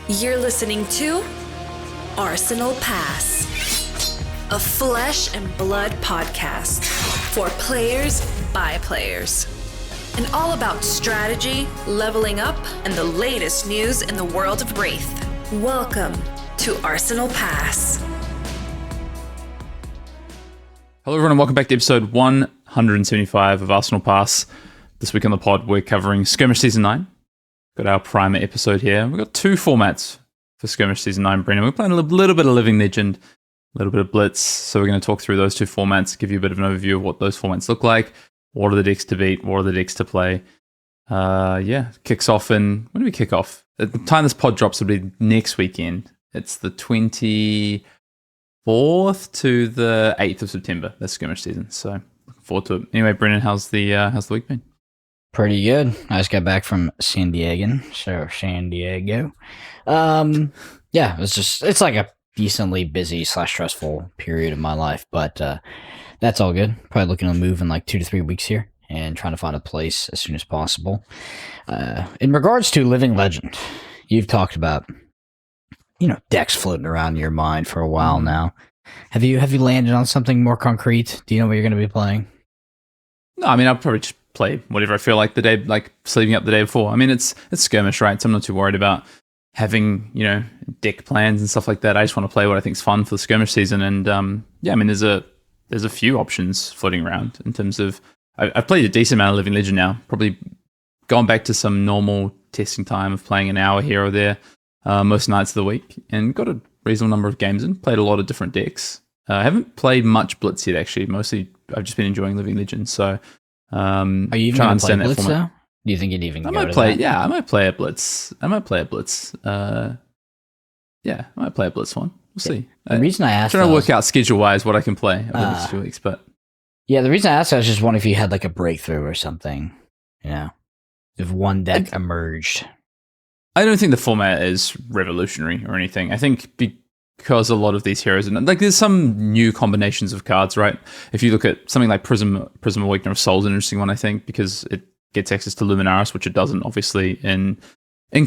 You're listening to Arsenal Pass, a flesh and blood podcast for players by players. And all about strategy, leveling up, and the latest news in the world of Wraith. Welcome to Arsenal Pass. Hello everyone and welcome back to episode 175 of Arsenal Pass. This week on the pod we're covering Skirmish Season 9. Got our primer episode here. We've got two formats for Skirmish Season 9, Brendan. We're playing a little bit of Living Legend, a little bit of Blitz. So we're going to talk through those two formats, give you a bit of an overview of what those formats look like. What are the decks to beat? What are the decks to play? Kicks off in... When do we kick off? At the time this pod drops, it'll be next weekend. It's the 24th to the 8th of September. That's Skirmish season. So looking forward to it. Anyway, Brendan, how's the week been? Pretty good. I just got back from San Diego. It's like a decently busy / stressful period of my life, but that's all good. Probably looking to move in like 2 to 3 weeks here and trying to find a place as soon as possible. In regards to Living Legend, you've talked about, decks floating around in your mind for a while now. Have you landed on something more concrete? Do you know what you're going to be playing? No, I mean, I'll probably just play whatever I feel like the day, like sleeping up the day before. I mean, it's Skirmish, right? So I'm not too worried about having, deck plans and stuff like that. I just want to play what I think is fun for the Skirmish season. And there's a few options floating around in terms of, I've played a decent amount of Living Legend now, probably gone back to some normal testing time of playing an hour here or there most nights of the week, and got a reasonable number of games in, played a lot of different decks. I haven't played much Blitz yet, actually. Mostly I've just been enjoying Living Legend, so are you even going to play Blitz though? Do you think you'd even go to that? Yeah, I might play a Blitz. I might play a Blitz one. We'll see. The reason I asked, I'm trying to work out schedule-wise what I can play over the next 2 weeks, but... Yeah, the reason I asked, I was just wondering if you had like a breakthrough or something, if one deck emerged. I don't think the format is revolutionary or anything. I think because a lot of these heroes, and like there's some new combinations of cards, right? If you look at something like Prism Awakener of Souls, an interesting one, I think, because it gets access to Luminaris, which it doesn't, obviously, in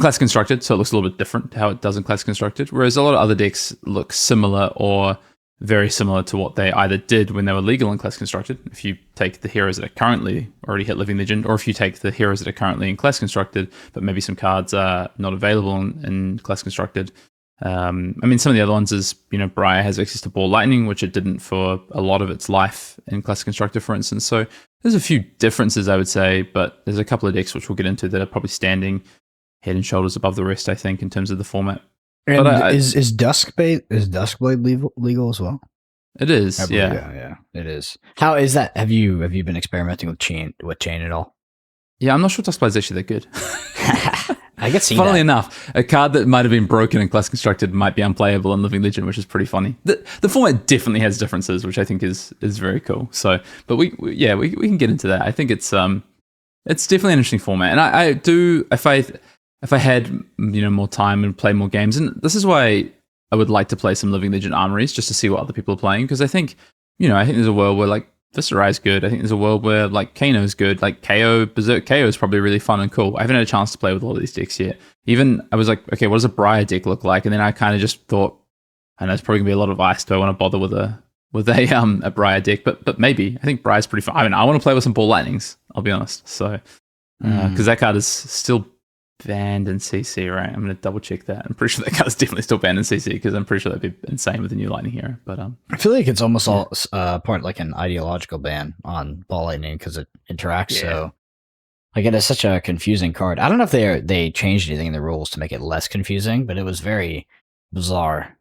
Classic Constructed, so it looks a little bit different to how it does in Classic Constructed, whereas a lot of other decks look similar or very similar to what they either did when they were legal in Classic Constructed, if you take the heroes that are currently already hit Living Legend, or if you take the heroes that are currently in Classic Constructed, but maybe some cards are not available in Classic Constructed. Some of the other ones is, Briar has access to Ball Lightning, which it didn't for a lot of its life in Classic Constructed, for instance. So there's a few differences, I would say, but there's a couple of decks which we'll get into that are probably standing head and shoulders above the rest, I think, in terms of the format. And but is Duskblade legal as well? It is, yeah, it is. How is that? Have you been experimenting with chain at all? Yeah, I'm not sure Duskblade's actually that good. I get seen. Funnily enough, a card that might have been broken in Classic Constructed might be unplayable in Living Legend, which is pretty funny. The format definitely has differences, which I think is very cool. So, but we can get into that. I think it's definitely an interesting format, and I do if I had more time and play more games, and this is why I would like to play some Living Legend armories just to see what other people are playing, because I think there's a world where like Viscerai is good. I think there's a world where like Kano is good. Like Berserk KO is probably really fun and cool. I haven't had a chance to play with all of these decks yet. Even I was like, okay, what does a Briar deck look like? And then I kind of just thought, I know it's probably gonna be a lot of ice. Do I want to bother with a Briar deck? But maybe I think Briar's pretty fun. I mean, I want to play with some Ball Lightnings. I'll be honest. So because that card is still banned in CC, right? I'm going to double check that. I'm pretty sure that card's definitely still banned in CC because I'm pretty sure that'd be insane with the new Lightning Hero. But I feel like it's almost all part like an ideological ban on Ball Lightning because it interacts so. Like it is such a confusing card. I don't know if they changed anything in the rules to make it less confusing, but it was very bizarre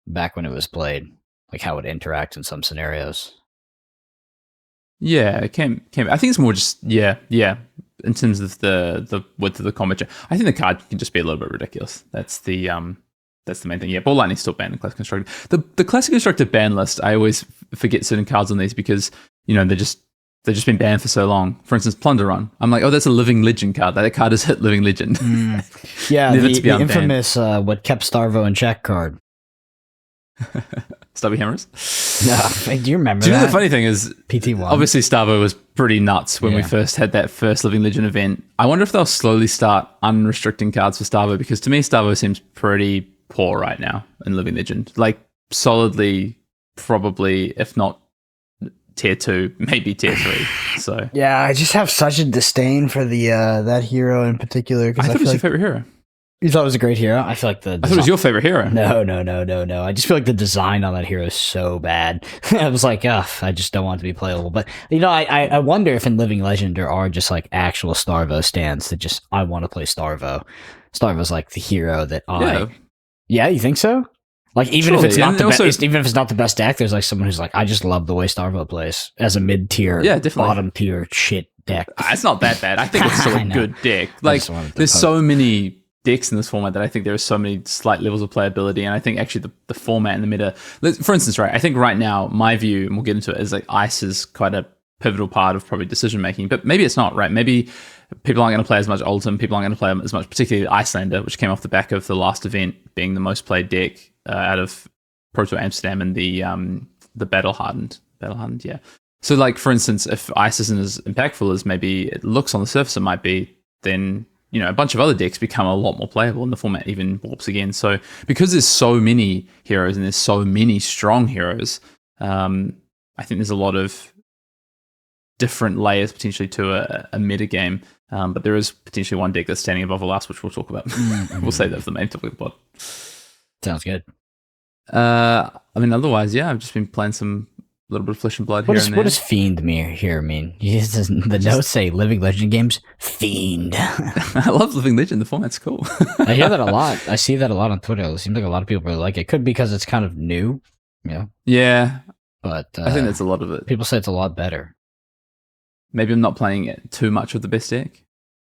back when it was played, like how it interacts in some scenarios. Yeah, it can. I think it's more just in terms of the width of the combat. I think the card can just be a little bit ridiculous. That's the main thing. Yeah, Ball Lightning's still banned in Classic Constructed. The Classic Constructed ban list, I always forget certain cards on these because they've just been banned for so long. For instance, Plunder Run. I'm like, oh, that's a Living Legend card. That card has hit Living Legend. Yeah, the infamous what kept Starvo in check card. Stubby hammers. No, do you remember Do you know that? the funny thing is, PT1. obviously Starvo was pretty nuts when we first had that first Living Legend event. I wonder if they'll slowly start unrestricting cards for Starvo, because to me Starvo seems pretty poor right now in Living Legend. Like solidly, probably, if not tier 2, maybe tier 3. So Yeah, I just have such a disdain for the that hero in particular. I thought it was your favorite hero. You thought it was a great hero? I feel like I thought it was your favorite hero. No. I just feel like the design on that hero is so bad. I was like, ugh, I just don't want it to be playable. But, I wonder if in Living Legend there are just like actual Starvo stands that just, I want to play Starvo. Starvo's like the hero that Yeah, you think so? Like, even if it's not the best, even if it's not the best deck, there's like someone who's like, I just love the way Starvo plays as a mid-tier, bottom tier shit deck. It's not that bad. I think it's still a good deck. Like, there's so many decks in this format that I think there are so many slight levels of playability, and I think actually the format and the meta, for instance, right, I think right now my view, and we'll get into it, is like ice is quite a pivotal part of probably decision making, but maybe it's not, right? Maybe people aren't going to play as much Ultim, people aren't going to play as much, particularly Icelander, which came off the back of the last event being the most played deck out of Pro Tour Amsterdam and the Battle Hardened, yeah. So like, for instance, if ice isn't as impactful as maybe it looks on the surface it might be, then a bunch of other decks become a lot more playable and the format even warps again. So because there's so many heroes and there's so many strong heroes, I think there's a lot of different layers potentially to a meta game. But there is potentially one deck that's standing above the last, which we'll talk about. We'll say that's the main topic of the pod. Sounds good. Otherwise, I've just been playing some little bit of Flesh and Blood here and there. What does Fiend here mean? The notes say Living Legend games, Fiend. I love Living Legend. The format's cool. I hear that a lot. I see that a lot on Twitter. It seems like a lot of people really like it. Could be because it's kind of new. Yeah. But I think that's a lot of it. People say it's a lot better. Maybe I'm not playing it too much of the best deck.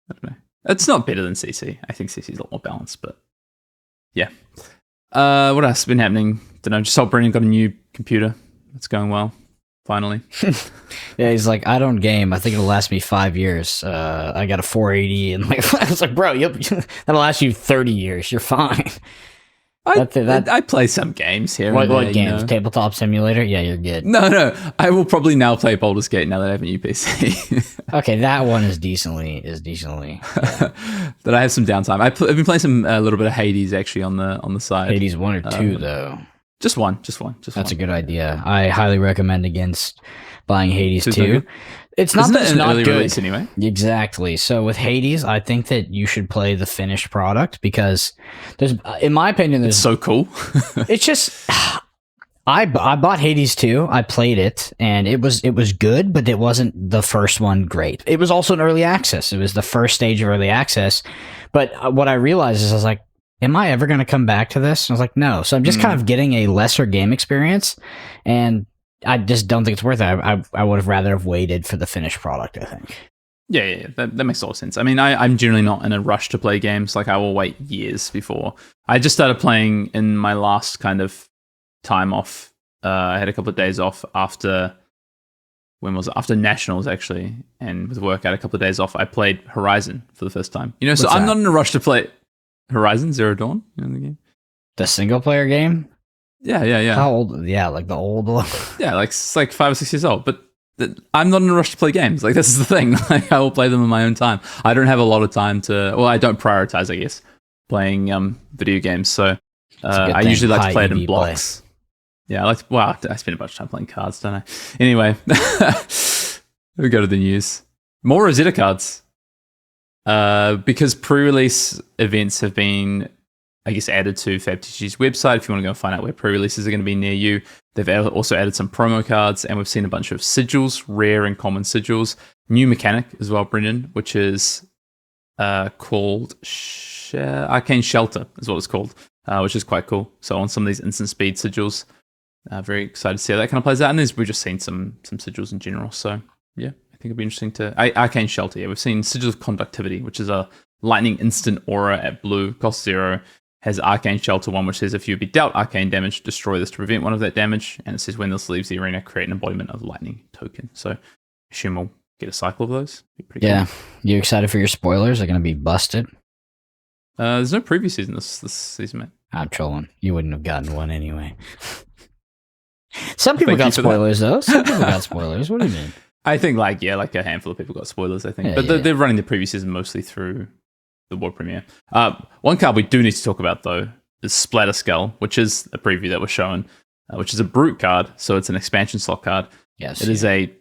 I don't know. It's not better than CC. I think CC is a lot more balanced, but yeah. What else has been happening? Don't know. Just saw Brendan got a new computer. It's going well. Finally. Yeah, he's like, I don't game. I think it'll last me 5 years. I got a 480, and I was like, bro, that'll last you 30 years. You're fine. I play some games here. What games? Tabletop Simulator? Yeah, you're good. No. I will probably now play Baldur's Gate now that I have a new PC. Okay, that one is decently. Yeah. But I have some downtime. I've been playing some a little bit of Hades actually on the side. Hades 1 or 2 though. Just one. That's a good idea. I highly recommend against buying Hades 2. It's not Isn't that it's an not early good. Release anyway? Exactly. So with Hades, I think that you should play the finished product because there's, in my opinion, it's so cool. It's just, I bought Hades 2. I played it, and it was good, but it wasn't the first one great. It was also an early access. It was the first stage of early access. But what I realized is I was like, am I ever going to come back to this? And I was like, no. So I'm just kind of getting a lesser game experience, and I just don't think it's worth it. I would have rather have waited for the finished product, I think. Yeah, that makes a lot of sense. I mean, I'm generally not in a rush to play games. Like, I will wait years before. I just started playing in my last kind of time off. I had a couple of days off after, when was it? After Nationals, actually. And with work, I had a couple of days off. I played Horizon for the first time. So I'm not in a rush to play Horizon Zero Dawn. The game? The single-player game? Yeah. How old? Yeah, like the old one. Yeah, it's like 5 or 6 years old. But I'm not in a rush to play games. Like, this is the thing. Like, I will play them in my own time. I don't have a lot of time to. Well, I don't prioritize, I guess, playing video games. So I usually like to play it in blocks. Yeah, I spend a bunch of time playing cards, don't I? Anyway, we go to the news. More Rosetta cards. Because pre-release events have been, I guess, added to FabTG's website. If you want to go and find out where pre-releases are going to be near you, they've also added some promo cards, and we've seen a bunch of sigils, rare and common sigils. New mechanic as well, Brendan, which is called Arcane Shelter, is what it's called, which is quite cool. So on some of these instant speed sigils, very excited to see how that kind of plays out. And we've just seen some sigils in general. So yeah, I think it'll be interesting to Arcane Shelter. Yeah, we've seen Sigil of Conductivity, which is a lightning instant aura at blue, cost 0. Has Arcane Shelter 1, which says if you be dealt arcane damage, destroy this to prevent one of that damage. And it says when this leaves the arena, create an embodiment of lightning token. So I assume we'll get a cycle of those. Be pretty cool. You excited for your spoilers? They're going to be busted. There's no preview season this season, mate. I'm trolling. You wouldn't have gotten one anyway. Some people Thank you got for that. spoilers, though. Some people got spoilers. What do you mean? I think like a handful of people got spoilers, I think. Yeah, but yeah. they're running the previous season mostly through the world premiere. One card we do need to talk about though is Splatter Skull, which is a preview that was shown, which is a brute card, so it's an expansion slot card. Yes. It is a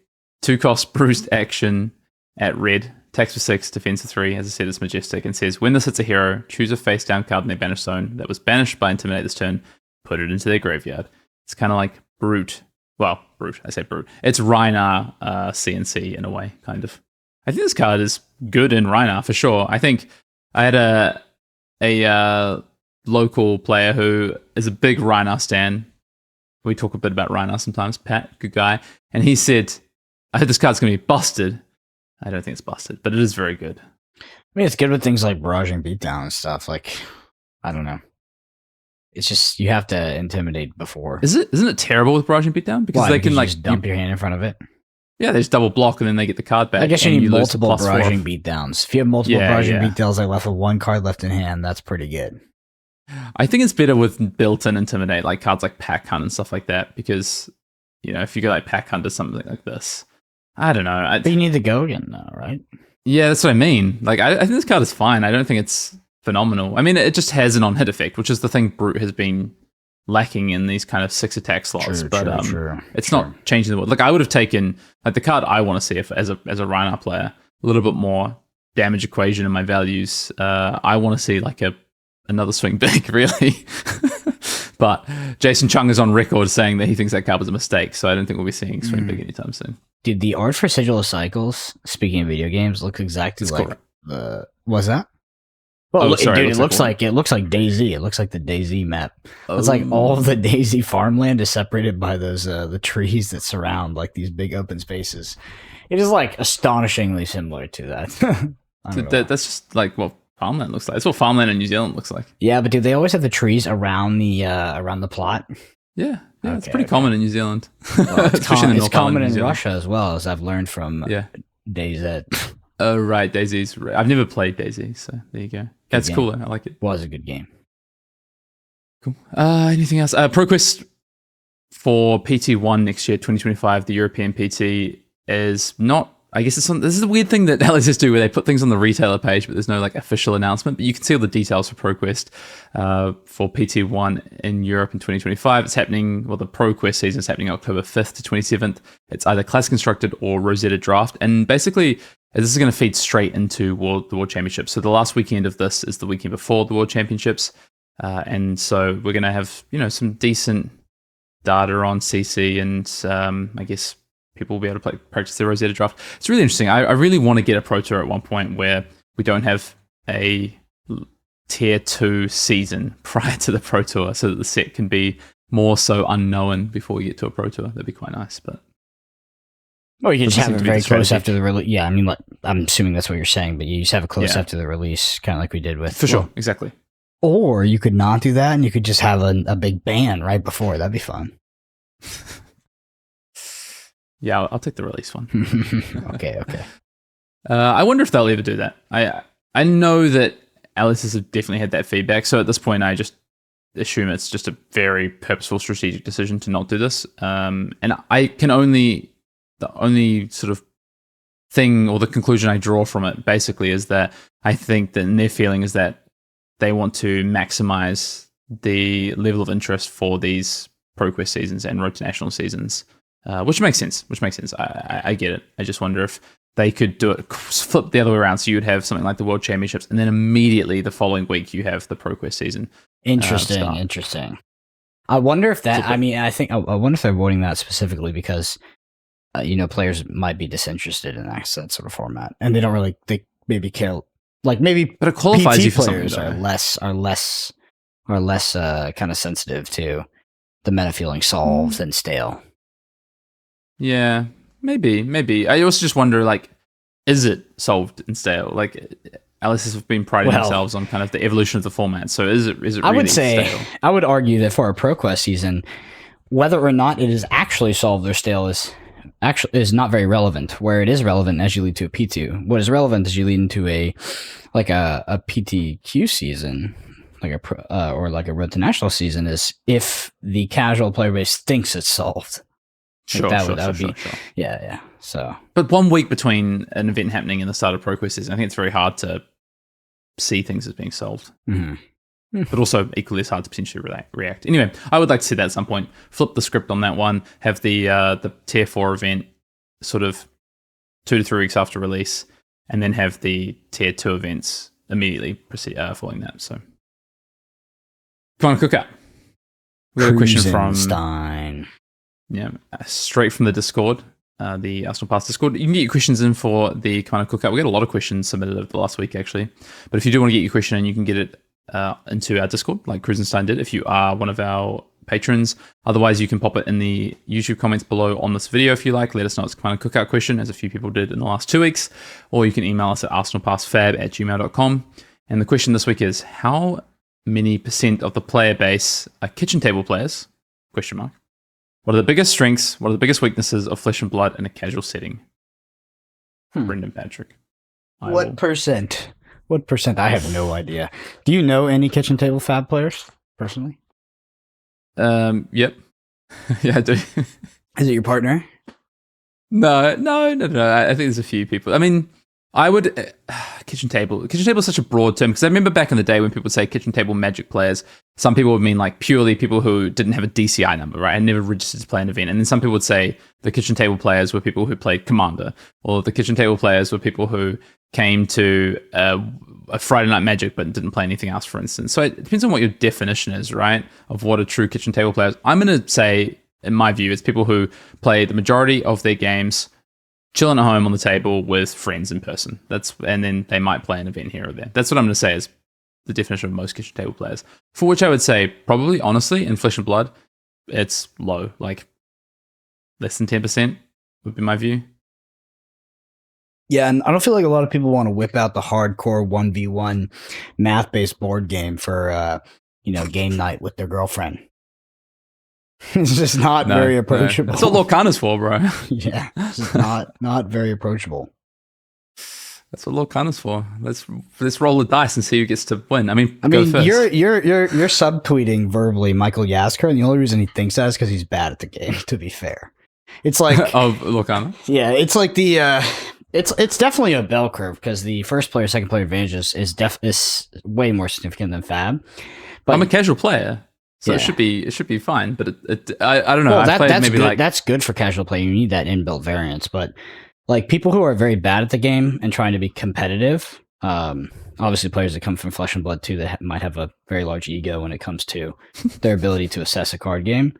2-cost bruised action at red, attacks for 6, defense for 3. As I said, it's majestic and says when this hits a hero, choose a face down card in their banish zone that was banished by Intimidate this turn, put it into their graveyard. It's kind of like brute. Well, brute. I say brute. It's Rhinar CNC in a way, kind of. I think this card is good in Rhinar for sure. I think I had a local player who is a big Rhinar stan. We talk a bit about Rhinar sometimes. Pat, good guy. And he said, I heard this card's going to be busted. I don't think it's busted, but it is very good. I mean, it's good with things like Barrage and Beatdown and stuff. Like, I don't know. It's just, you have to intimidate before. Isn't it terrible with Barrage and Beatdown? Because they can, like, just dump your hand in front of it. Yeah, they just double block and then they get the card back. I guess you and need lose multiple +4. barraging beatdowns. If you have multiple barraging beatdowns, like left with one card left in hand, that's pretty good. I think it's better with built-in intimidate, like cards like Pack Hunt and stuff like that, because if you go like Pack Hunt or something like this, I don't know. But you need the Gogan now, right? Yeah, that's what I mean. Like, I think this card is fine. I don't think it's phenomenal. I mean, it just has an on-hit effect, which is the thing Brute has been lacking in these kind of 6 attack slots. It's not changing the world. Like, I would have taken like the card I want to see as a Rhinar player, a little bit more damage equation in my values. I want to see like another swing big, really. But Jason Chung is on record saying that he thinks that card was a mistake, so I don't think we'll be seeing swing big anytime soon. Dude, the art for Sigil of Cycles, speaking of video games, looks exactly It's like cool. the... Was that? Well, it looks like DayZ. It looks like the DayZ map. It's like all of the DayZ farmland is separated by those the trees that surround like these big open spaces. It is like astonishingly similar to that. That's just like what farmland looks like. That's what farmland in New Zealand looks like. Yeah, but do they always have the trees around the plot? Yeah, it's pretty common in New Zealand. Well, it's common in Zealand. Russia as well, as I've learned from DayZ. Oh, right. DayZ's. I've never played DayZ, so there you go. That's cool. I like it. Was a good game. Cool. Anything else? ProQuest for PT1 next year, 2025, the European PT is not. I guess this is a weird thing that LSS do where they put things on the retailer page, but there's no like official announcement. But you can see all the details for ProQuest for PT1 in Europe in 2025. It's happening. Well, the ProQuest season is happening October 5th to 27th. It's either class constructed or Rosetta Draft, and basically this is going to feed straight into the World Championships. So the last weekend of this is the weekend before the World Championships, and so we're going to have some decent data on CC, and I guess people will be able to practice their Rosetta Draft. It's really interesting. I really want to get a Pro Tour at one point where we don't have a Tier 2 season prior to the Pro Tour, so that the set can be more so unknown before we get to a Pro Tour. That'd be quite nice, but. Or you can just have it very close after the release. Yeah, I mean, I'm assuming that's what you're saying, but you just have it close after the release, kind of like we did with... For sure, exactly. Or you could not do that, and you could just have a big ban right before. That'd be fun. Yeah, I'll take the release one. Okay. I wonder if they'll ever do that. I know that LSS have definitely had that feedback, so at this point I just assume it's just a very purposeful strategic decision to not do this. And I can only... The only sort of thing or the conclusion I draw from it basically is that I think that their feeling is that they want to maximize the level of interest for these ProQuest seasons and Road to National seasons, which makes sense. I get it. I just wonder if they could do it, flip the other way around. So you'd have something like the World Championships, and then immediately the following week you have the ProQuest season. Interesting. I wonder if that. I wonder if they're voting that specifically because. Players might be disinterested in that sort of format, and they don't really. They maybe care, like maybe. But it qualifies PT you for players something. Are less kind of sensitive to the meta feeling solved and stale. Yeah, maybe. I also just wonder, like, is it solved and stale? Like, LSS have been priding themselves on kind of the evolution of the format. So is it really I would say, stale? I would argue that for a ProQuest season, whether or not it is actually solved or stale is not very relevant. Where it is relevant as you lead to a P2. What is relevant is you lead into a PTQ season like or like a Road to National season is if the casual player base thinks it's solved. Sure, that sure, would be. sure. Yeah. So, but 1 week between an event happening and the start of ProQuest season, I think it's very hard to see things as being solved. But also equally as hard to potentially react. Anyway, I would like to see that at some point. Flip the script on that one. Have the Tier 4 event sort of 2 to 3 weeks after release, and then have the Tier 2 events immediately following that. So, come on, Cookout. We got a question from Stein. Yeah, straight from the Discord, the Arsenal Pass Discord. You can get your questions in for the Commander Cookout. We got a lot of questions submitted over the last week, actually. But if you do want to get your question in, you can get it into our Discord, like Cruisenstein did, if you are one of our patrons. Otherwise, you can pop it in the YouTube comments below on this video if you like. Let us know it's a Commander Cookout question, as a few people did in the last 2 weeks. Or you can email us at arsenalpassfab@gmail.com. And the question this week is, how many % of the player base are kitchen table players? Question mark. What are the biggest strengths? What are the biggest weaknesses of Flesh and Blood in a casual setting? Brendan Patrick. What percent? What percent? I have no idea. Do you know any kitchen table fab players personally? Yep. Yeah, I do. Is it your partner? No. I think there's a few people. I mean, I would kitchen table. Kitchen table is such a broad term, because I remember back in the day when people would say kitchen table Magic players, some people would mean like purely people who didn't have a DCI number, right, and never registered to play an event. And then some people would say the kitchen table players were people who played Commander, or the kitchen table players were people who came to a Friday Night Magic but didn't play anything else, for instance. So it depends on what your definition is, right, of what a true kitchen table player is. I'm going to say, in my view, it's people who play the majority of their games chilling at home on the table with friends in person. And then they might play an event here or there. That's what I'm going to say is the definition of most kitchen table players. For which I would say, probably, honestly, in Flesh and Blood, it's low. Like, less than 10% would be my view. Yeah, and I don't feel like a lot of people want to whip out the hardcore 1v1 math-based board game for, game night with their girlfriend. It's just not very approachable. No. That's what Lorcana's for, bro. Yeah, it's just not very approachable. That's what Lorcana's for. Let's roll the dice and see who gets to win. I mean, first. you're subtweeting verbally Michael Yasker, and the only reason he thinks that is because he's bad at the game. To be fair, it's like Lorcana. Yeah, it's like the it's definitely a bell curve, because the first player, second player advantage is way more significant than Fab. But I'm a casual player. So yeah. it should be fine, but I don't know. Well, that's good. That's good for casual play. You need that inbuilt variance, but like people who are very bad at the game and trying to be competitive, obviously players that come from Flesh and Blood too, that might have a very large ego when it comes to their ability to assess a card game.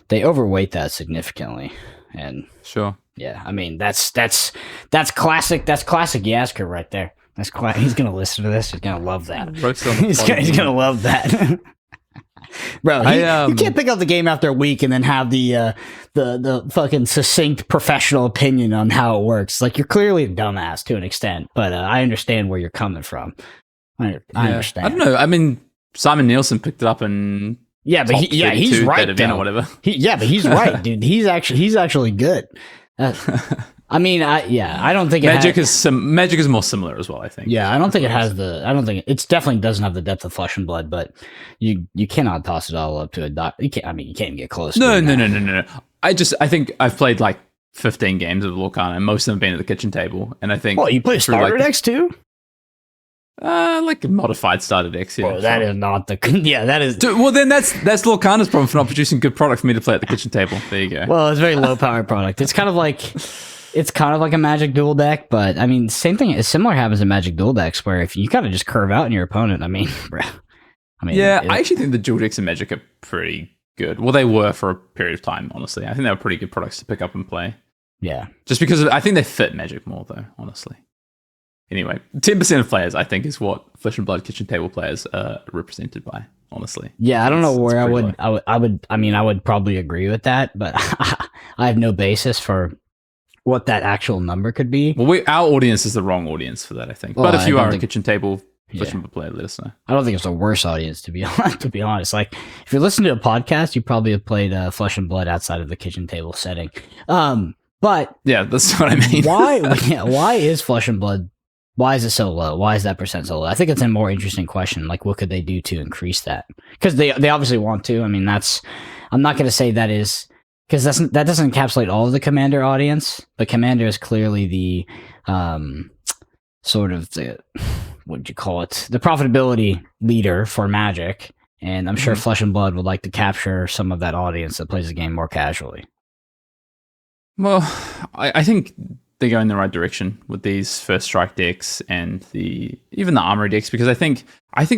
They overweight that significantly, and sure, yeah. I mean that's classic. That's classic Yasker right there. He's gonna listen to this. He's gonna love that. He's gonna love that. Bro, you can't pick up the game after a week and then have the fucking succinct professional opinion on how it works. Like, you're clearly a dumbass to an extent, but I understand where you're coming from. I understand. I don't know. I mean, Simon Nielsen picked it up and he's right. Event or whatever. But he's right, dude. He's actually good. I mean, I don't think Magic is more similar as well, I think. Yeah, I don't think it definitely doesn't have the depth of Flesh and Blood, but you cannot toss it all up to a dot. You can't even get close. No. I think I've played like 15 games of Lorcana, and most of them have been at the kitchen table. And I think, you play starter decks too? Like a modified starter decks. Yeah, that is not the. Yeah, that is. Dude, well, then that's Lorcana's problem for not producing good product for me to play at the kitchen table. There you go. Well, it's a very low power product. It's kind of like a Magic Duel deck, but I mean, similar happens in Magic Duel decks, where if you kind of just curve out in your opponent, I actually think the dual decks in Magic are pretty good. Well, they were for a period of time, honestly. I think they were pretty good products to pick up and play. Yeah. Just because I think they fit Magic more, though, honestly. Anyway, 10% of players, I think, is what Flesh and Blood kitchen table players are represented by, honestly. Yeah, I don't know where I would probably agree with that, but I have no basis for what that actual number could be. Well, our audience is the wrong audience for that, I think. Well, but if you are a kitchen table Flesh and Blood player, let us know. I don't think it's a worse audience, to be honest. Like, if you're listening to a podcast, you probably have played Flesh and Blood outside of the kitchen table setting. But yeah, that's what I mean. Why is Flesh and Blood Why is it so low? Why is that percent so low? I think it's a more interesting question. Like, what could they do to increase that? Because they obviously want to. I mean, I'm not going to say that is, because that doesn't encapsulate all of the Commander audience, but Commander is clearly the sort of the, what would you call it? The profitability leader for Magic. And I'm sure Flesh and Blood would like to capture some of that audience that plays the game more casually. Well, I think they go in the right direction with these first strike decks and even the armory decks, because I think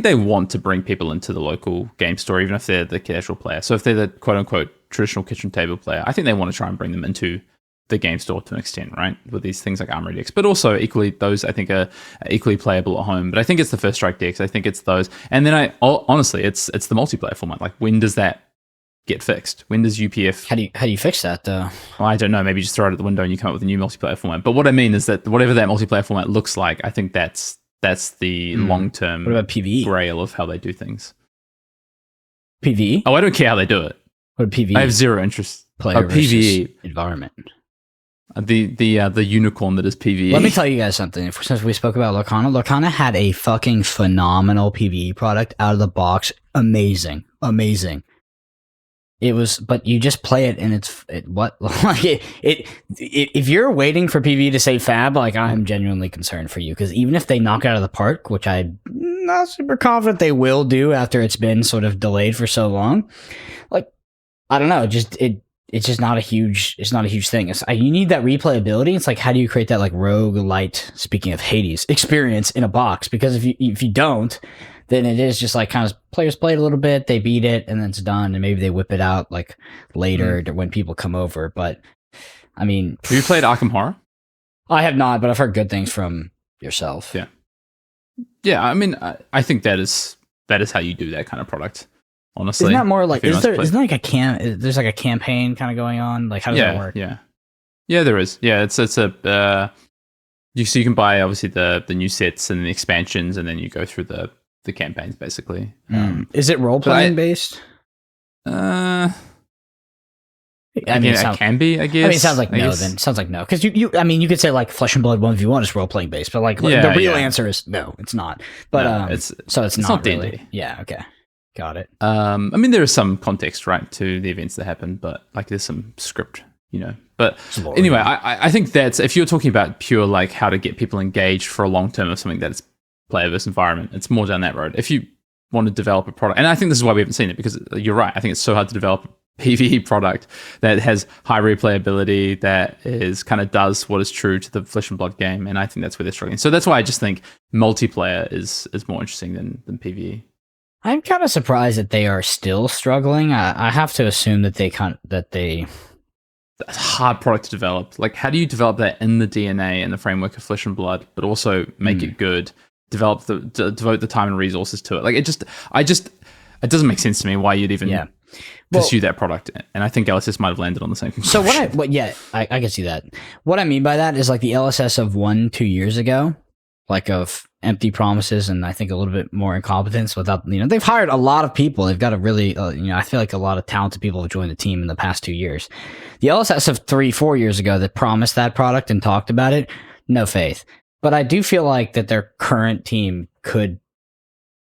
they want to bring people into the local game store, even if they're the casual player. So if they're the quote unquote traditional kitchen table player, I think they want to try and bring them into the game store to an extent, right? With these things like armory decks, but also equally those I think are equally playable at home. But I think it's the first strike decks. I think it's those, and then honestly, it's the multiplayer format. Like, when does that get fixed? When does UPF? How do you fix that though? Well, I don't know. Maybe just throw it at the window and you come up with a new multiplayer format. But what I mean is that whatever that multiplayer format looks like, I think that's the long term. What about PvE? Grail of how they do things. PvE? Oh, I don't care how they do it. What PvE? I have zero interest. Player PvE environment. The unicorn that is PvE. Let me tell you guys something. Since we spoke about Lorcana had a fucking phenomenal PvE product out of the box. Amazing. It was, but you just play it and if you're waiting for PvE to say fab, like, I'm genuinely concerned for you, because even if they knock it out of the park, which I'm not super confident they will do after it's been sort of delayed for so long, like, I don't know, it's just not a huge thing. You need that replayability. It's like, how do you create that like roguelite, speaking of Hades, experience in a box? Because if you don't, then it is just like kind of players play it a little bit, they beat it, and then it's done, and maybe they whip it out like later when people come over. But I mean, have you played Arkham Horror? I have not, but I've heard good things from yourself. Yeah. I mean, I think that is how you do that kind of product. Honestly, isn't that more like there's like a campaign kind of going on? Like, how does that work? Yeah, there is. Yeah, it's a you can buy obviously the new sets and the expansions, and then you go through the campaigns basically. Is it role playing based? I mean, it can be, I guess. I mean, it sounds like no. Then it sounds like no, because you you could say like Flesh and Blood 1v1 is role playing based, but like the real answer is no, it's not. But no, it's not really. D&D. Yeah. Okay. Got it. I mean, there is some context, right, to the events that happen, but like there's some script, But anyway, I think that's, if you're talking about pure like how to get people engaged for a long term of something that's player versus environment, it's more down that road. If you want to develop a product, and I think this is why we haven't seen it, because you're right. I think it's so hard to develop a PvE product that has high replayability, that is kind of does what is true to the Flesh and Blood game, and I think that's where they're struggling. So that's why I just think multiplayer is more interesting than PvE. I'm kind of surprised that they are still struggling. I have to assume that that's a hard product to develop. Like, how do you develop that in the DNA and the framework of Flesh and Blood, but also make it good? Devote the time and resources to it. Like, it doesn't make sense to me why you'd even pursue that product. And I think LSS might have landed on the same conclusion. So I can see that. What I mean by that is like the LSS of 1-2 years ago, like of empty promises and I think a little bit more incompetence without, they've hired a lot of people. They've got a really, I feel like a lot of talented people have joined the team in the past 2 years. The LSS of 3-4 years ago that promised that product and talked about it, no faith. But I do feel like that their current team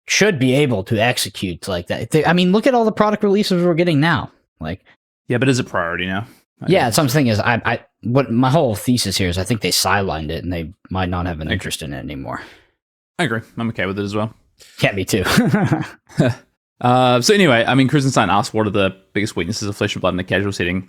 should be able to execute like that. Look at all the product releases we're getting now. Like, yeah, but is it priority now? Yeah, something is what my whole thesis here is I think they sidelined it and they might not have an interest in it anymore. I agree. I'm okay with it as well. Yeah, me too. So anyway, Krisenstein asked what are the biggest weaknesses of Flesh and Blood in a casual setting.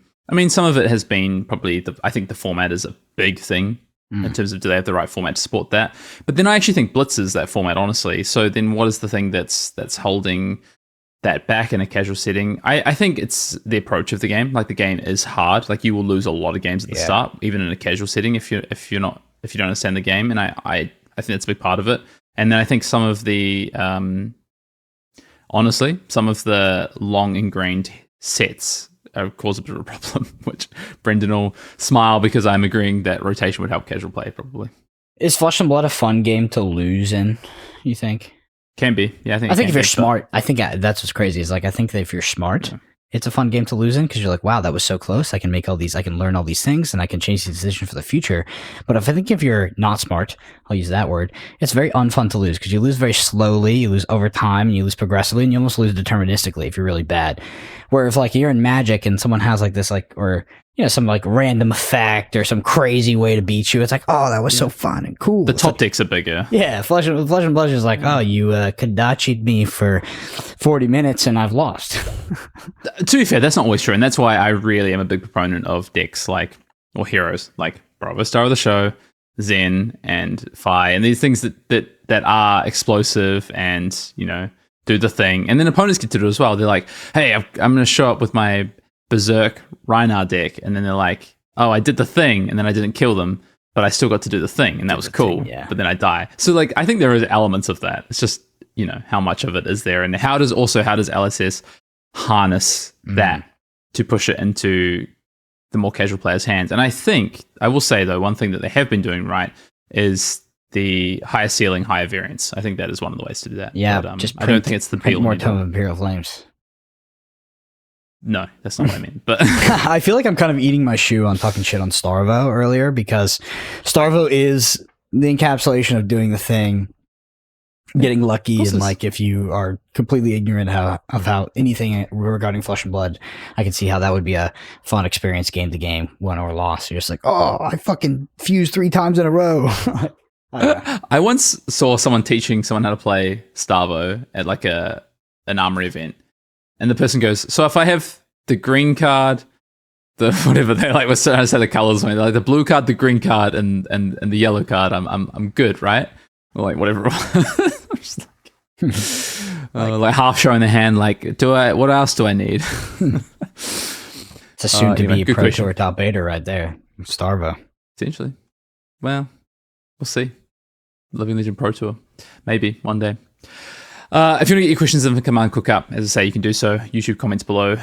Some of it has been probably I think the format is a big thing in terms of do they have the right format to support that. But then I actually think Blitz is that format, honestly. So then what is the thing that's holding that back in a casual setting? I think it's the approach of the game. Like, the game is hard. Like, you will lose a lot of games at the start, even in a casual setting if you don't understand the game. And I think that's a big part of it. And then I think some of the long ingrained sets cause a bit of a problem, which Brendan will smile because I'm agreeing that rotation would help casual play probably. Is Flesh and Blood a fun game to lose in, you think? Can be. Yeah, I think if you're smart, I think that's what's crazy is like, I think that if you're smart it's a fun game to lose in because you're like, wow, that was so close. I can learn all these things and I can change the decision for the future. But if you're not smart, I'll use that word, it's very unfun to lose because you lose very slowly, you lose over time, and you lose progressively, and you almost lose deterministically if you're really bad. Where if like you're in Magic and someone has like this like, or some like random effect or some crazy way to beat you, it's like, oh, that was so fun and cool. The top decks are bigger. Yeah, Flesh and Blood is like, oh, you Kadachi'd me for 40 minutes and I've lost. To be fair, that's not always true, and that's why I really am a big proponent of decks or heroes like Bravo Star of the Show, Zen, and Fi, and these things that are explosive and do the thing, and then opponents get to do it as well. They're like, hey, I'm going to show up with my Berserk Rhinar deck, and then they're like, oh, I did the thing, and then I didn't kill them, but I still got to do the thing, and that was cool. But then I die. So like, I think there is elements of that. It's just how much of it is there, and how does LSS harness that to push it into the more casual players' hands. And I think I will say though, one thing that they have been doing right is the higher ceiling, higher variance. I think that is one of the ways to do that. Yeah, but, I don't think it's the more Tome of Imperial Flames. No, that's not what I mean. But I feel like I'm kind of eating my shoe on talking shit on Starvo earlier because Starvo is the encapsulation of doing the thing, getting lucky, and like if you are completely ignorant of how anything regarding Flesh and Blood, I can see how that would be a fun experience game to game, win or loss. You're just like, oh, I fucking fused 3 times in a row. I once saw someone teaching someone how to play Starvo at like an armory event. And the person goes, so if I have the green card, the whatever they like was trying to say the colors, like the blue card, the green card, and the yellow card, I'm good, right? Or like whatever. I'm just like half showing the hand, like what else do I need? It's a soon to be Pro Tour top 8er right there, Starvo. Potentially. Well, we'll see. Living Legend Pro Tour, maybe one day. If you want to get your questions in for Command Cookup, as I say, you can do so. YouTube comments below,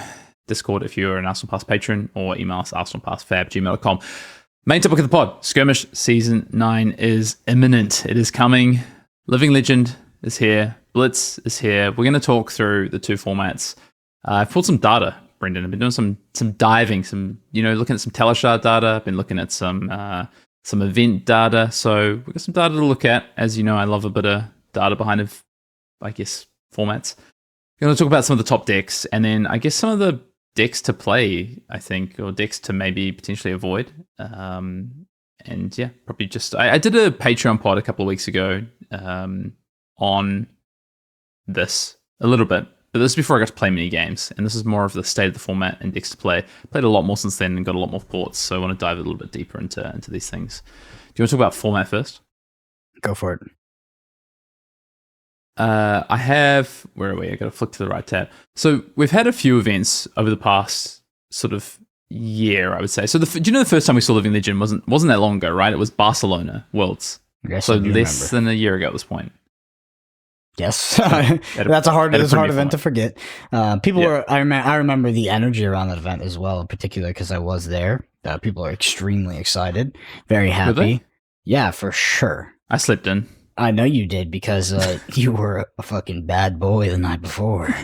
Discord if you're an Arsenal Pass patron, or email us arsenalpassfab@gmail.com. Main topic of the pod, Skirmish Season 9 is imminent. It is coming. Living Legend is here. Blitz is here. We're going to talk through the 2 formats. I've pulled some data, Brendan. I've been doing some diving, looking at some Teleshard data. I've been looking at some event data. So we've got some data to look at. As you know, I love a bit of data behind it. I guess formats. We're going to talk about some of the top decks, and then I guess some of the decks to play, I think, or decks to maybe potentially avoid. And yeah, probably just I did a Patreon pod a couple of weeks ago on this a little bit, but this is before I got to play mini games, and this is more of the state of the format and decks to play. Played a lot more since then and got a lot more thoughts, so I want to dive a little bit deeper into these things. Do you want to talk about format first? Go for it. I have, where are we? I got to flick to the right tab. So we've had a few events over the past sort of year, I would say. So do you know the first time we saw Living Legend wasn't that long ago, right? It was Barcelona Worlds. Yes, so less than a year ago at this point. Yes, that's a hard event to forget. People were. I remember the energy around that event as well, in particular because I was there. People are extremely excited, very happy. Yeah, for sure. I slipped in. I know you did because you were a fucking bad boy the night before.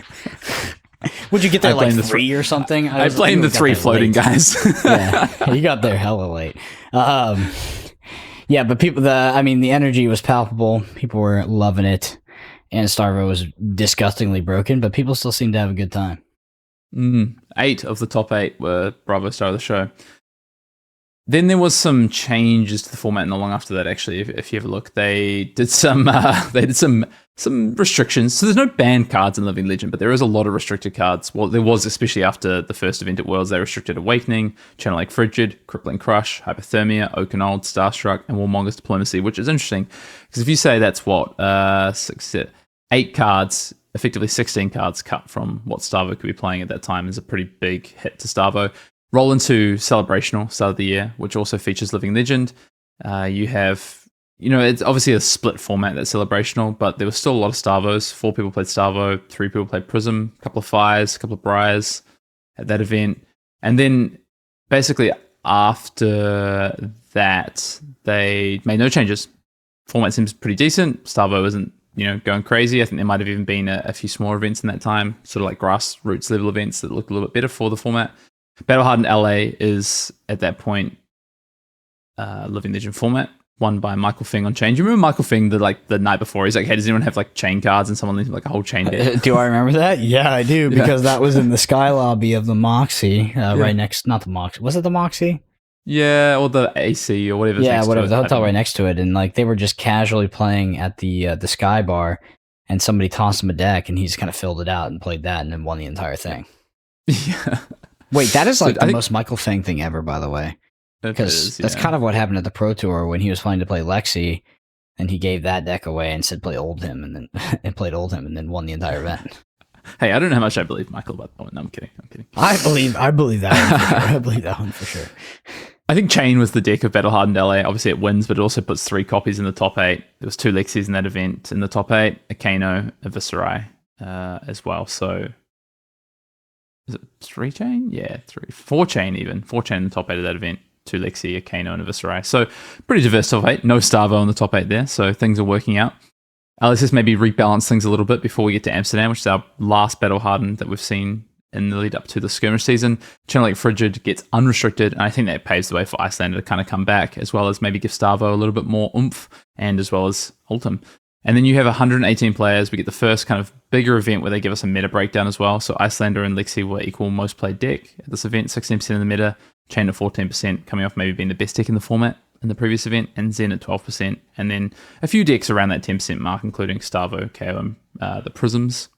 Would you get there like 3 or something? I blamed the 3 floating guys. Yeah, you got there hella late. Yeah, but the energy was palpable. People were loving it, and Starvo was disgustingly broken, but people still seemed to have a good time. 8 of the top 8 were Bravo Star of the Show. Then there was some changes to the format not long after that. Actually, if you have a look, they did some restrictions. So there's no banned cards in Living Legend, but there is a lot of restricted cards. Well, there was, especially after the first event at Worlds. They restricted Awakening, Channel Lake Frigid, Crippling Crush, Hypothermia, Oaken-Old, Starstruck, and Warmonger's Diplomacy, which is interesting because if you say that's 8 cards, effectively 16 cards cut from what Starvo could be playing at that time, is a pretty big hit to Starvo. Roll into Celebrational, start of the year, which also features Living Legend. You have, it's obviously a split format that's Celebrational, but there was still a lot of Starvos. 4 people played Starvo, 3 people played Prism, a couple of Fires, a couple of Briars at that event. And then basically after that, they made no changes. Format seems pretty decent. Starvo isn't going crazy. I think there might have even been a few smaller events in that time, sort of like grassroots level events that look a little bit better for the format. Battle Hardened LA is at that point Living Legend format, won by Michael Fing on chain. Do you remember Michael Fing the night before? He's like, hey, does anyone have like chain cards? And someone leaves like a whole chain deck. Do I remember that? Yeah, I do, because that was in the Sky Lobby of the Moxie, right next, not the Moxie. Was it the Moxie? Yeah, or the AC or whatever. Yeah, whatever. The hotel right next to it. And like they were just casually playing at the Sky Bar, and somebody tossed him a deck and he just kind of filled it out and played that and then won the entire thing. Yeah. Wait, that is like the most Michael Fang thing ever, by the way. Because that's kind of what happened at the Pro Tour when he was planning to play Lexi, and he gave that deck away and said play Oldhim, and then played Oldhim and then won the entire event. Hey, I don't know how much I believe Michael about that one. No, I'm kidding. I believe that one for sure. I believe that one for sure. I think Chain was the deck of Battle Hardened LA. Obviously, it wins, but it also puts 3 copies in the top 8. There was 2 Lexies in that event in the top 8, a Kano, a Viserai as well. So, is it 3 Chain? Yeah, 4 Chain even. 4 Chain in the top 8 of that event. 2 Lexi, a Kano, and a Viserai. So, pretty diverse top 8. No Starvo in the top 8 there, so things are working out. Let's just maybe rebalance things a little bit before we get to Amsterdam, which is our last Battle Hardened that we've seen in the lead up to the Skirmish season. Channel like Frigid gets unrestricted, and I think that paves the way for Icelander to kind of come back, as well as maybe give Starvo a little bit more oomph, and as well as Ultim. And then you have 118 players. We get the first kind of bigger event where they give us a meta breakdown as well. So Icelander and Lexi were equal most played deck at this event, 16% in the meta, Chain at 14%, coming off maybe being the best deck in the format in the previous event, and Zen at 12%. And then a few decks around that 10% mark, including Starvo, KO, and the Prisms.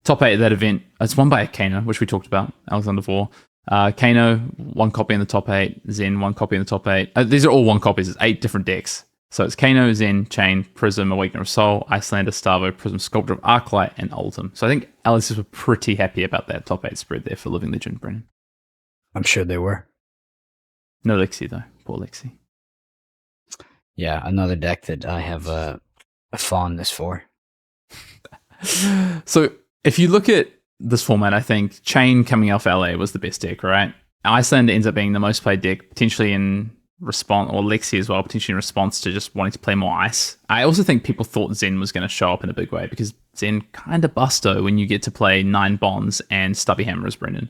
Top 8 of that event, it's won by Kano, which we talked about, Alexander Vor. Kano, 1 copy in the top 8. Zen, 1 copy in the top 8. These are all 1 copies. It's 8 different decks. So it's Kano, Zen, Chain, Prism, Awakener of Soul, Icelander, Starvo, Prism, Sculptor of Arclight, and Ultim. So I think Alex were pretty happy about that top 8 spread there for Living Legend, Brendan. I'm sure they were. No Lexi, though. Poor Lexi. Yeah, another deck that I have a fondness for. So if you look at this format, I think Chain coming off LA was the best deck, right? Icelander ends up being the most played deck, potentially in response, or Lexi as well, potentially in response to just wanting to play more ice. I also think people thought Zen was going to show up in a big way, because Zen kind of busto when you get to play 9 bonds and stubby hammers, Brendan.